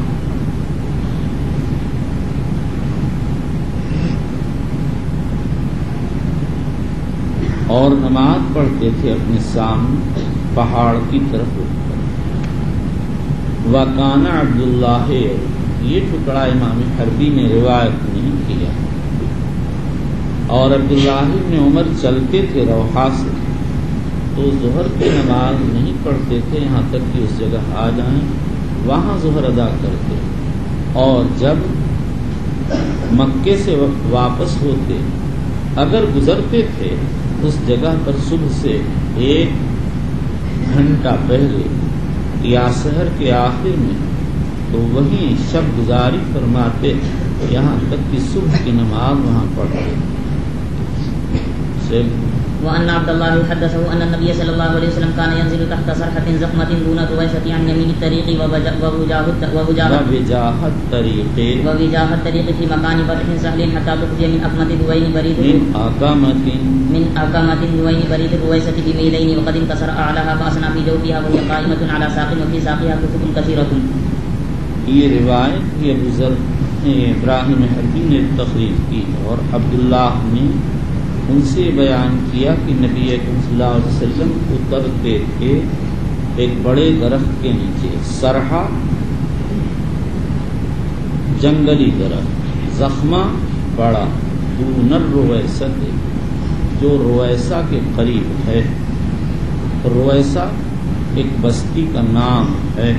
اور نماز پڑھتے تھے اپنے سامنے پہاڑ کی طرف اٹھ کر۔ وَكَانَ عبداللہ، یہ ٹکڑا امام حربی نے روایت نہیں کیا، اور عبداللہ بن عمر چلتے تھے روحہ سے تو ظہر کی نماز نہیں پڑھتے تھے یہاں تک کہ اس جگہ آ جائیں، وہاں ظہر ادا کرتے، اور جب مکے سے واپس ہوتے اگر گزرتے تھے اس جگہ پر صبح سے 1 گھنٹہ پہلے یا سحر کے آخر میں، تو وہیں شب گزاری فرماتے یہاں تک کہ صبح کی نماز وہاں پڑھتے۔ وأن عبد الله حدثه أن النبي صلى الله عليه وسلم كان ينزل تحت صرحة زخمة دون دويشة عن يمين الطريق ووجاه الطريق في مكان فتح سهل حتى تخفي من أقمة دوين بريد دوين بريد الرويسة بميلين، وقد انكسر أعلاها فأسنى في جوفها وهي قائمة على ساق وفي ساقها كتب كثيرة۔ یہ روایت یہ ابو ذر ابراہیم حربی نے تخریج کی، اور عبداللہ نے ان سے بیان کیا کہ نبی اکرم صلی اللہ علیہ وسلم اترتے تھے ایک بڑے درخت کے نیچے، سرحا جنگلی درخت، زخمہ بڑا، دون الرویسہ جو رویسہ کے قریب ہے، رویسہ ایک بستی کا نام ہے،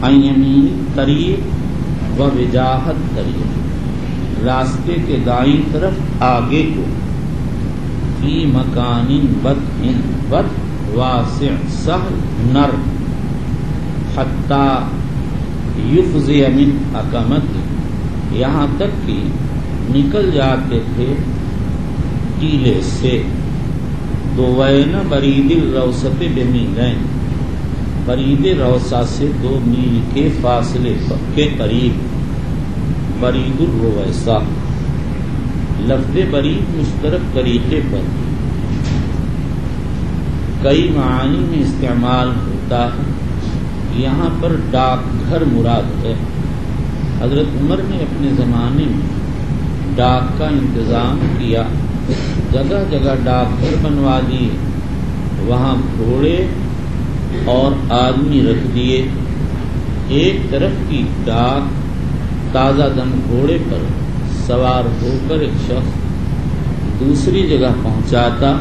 عن یمین طریق و وجاہت طریق، راستے کے دائیں طرف آگے کو، فی مکان بد واسع سہل نر، حتی یفزی من اقامت، یہاں تک کہ نکل جاتے تھے ٹیلے سے، دوین برید الروسط بمیلین، برید روسا سے 2 میل کے فاصلے کے قریب، برید الرویسہ، لفظ برید مشترک طریقے پر کئی معانی میں استعمال ہوتا ہے. یہاں پر ڈاک گھر مراد ہے. حضرت عمر نے اپنے زمانے میں ڈاک کا انتظام کیا، جگہ جگہ ڈاک گھر بنوا دیے، وہاں گھوڑے اور آدمی رکھ دیے. ایک طرف کی ڈاک تازہ دم گھوڑے پر سوار ہو کر ایک شخص دوسری جگہ پہنچاتا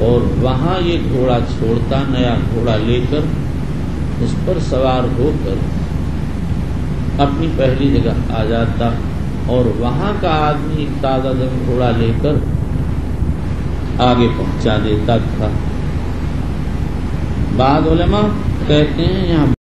اور وہاں یہ گھوڑا چھوڑتا، نیا گھوڑا لے کر اس پر سوار ہو کر اپنی پہلی جگہ آ جاتا اور وہاں کا آدمی ایک تازہ دم گھوڑا لے کر آگے پہنچا دیتا تھا. بعض علماء کہتے ہیں یہاں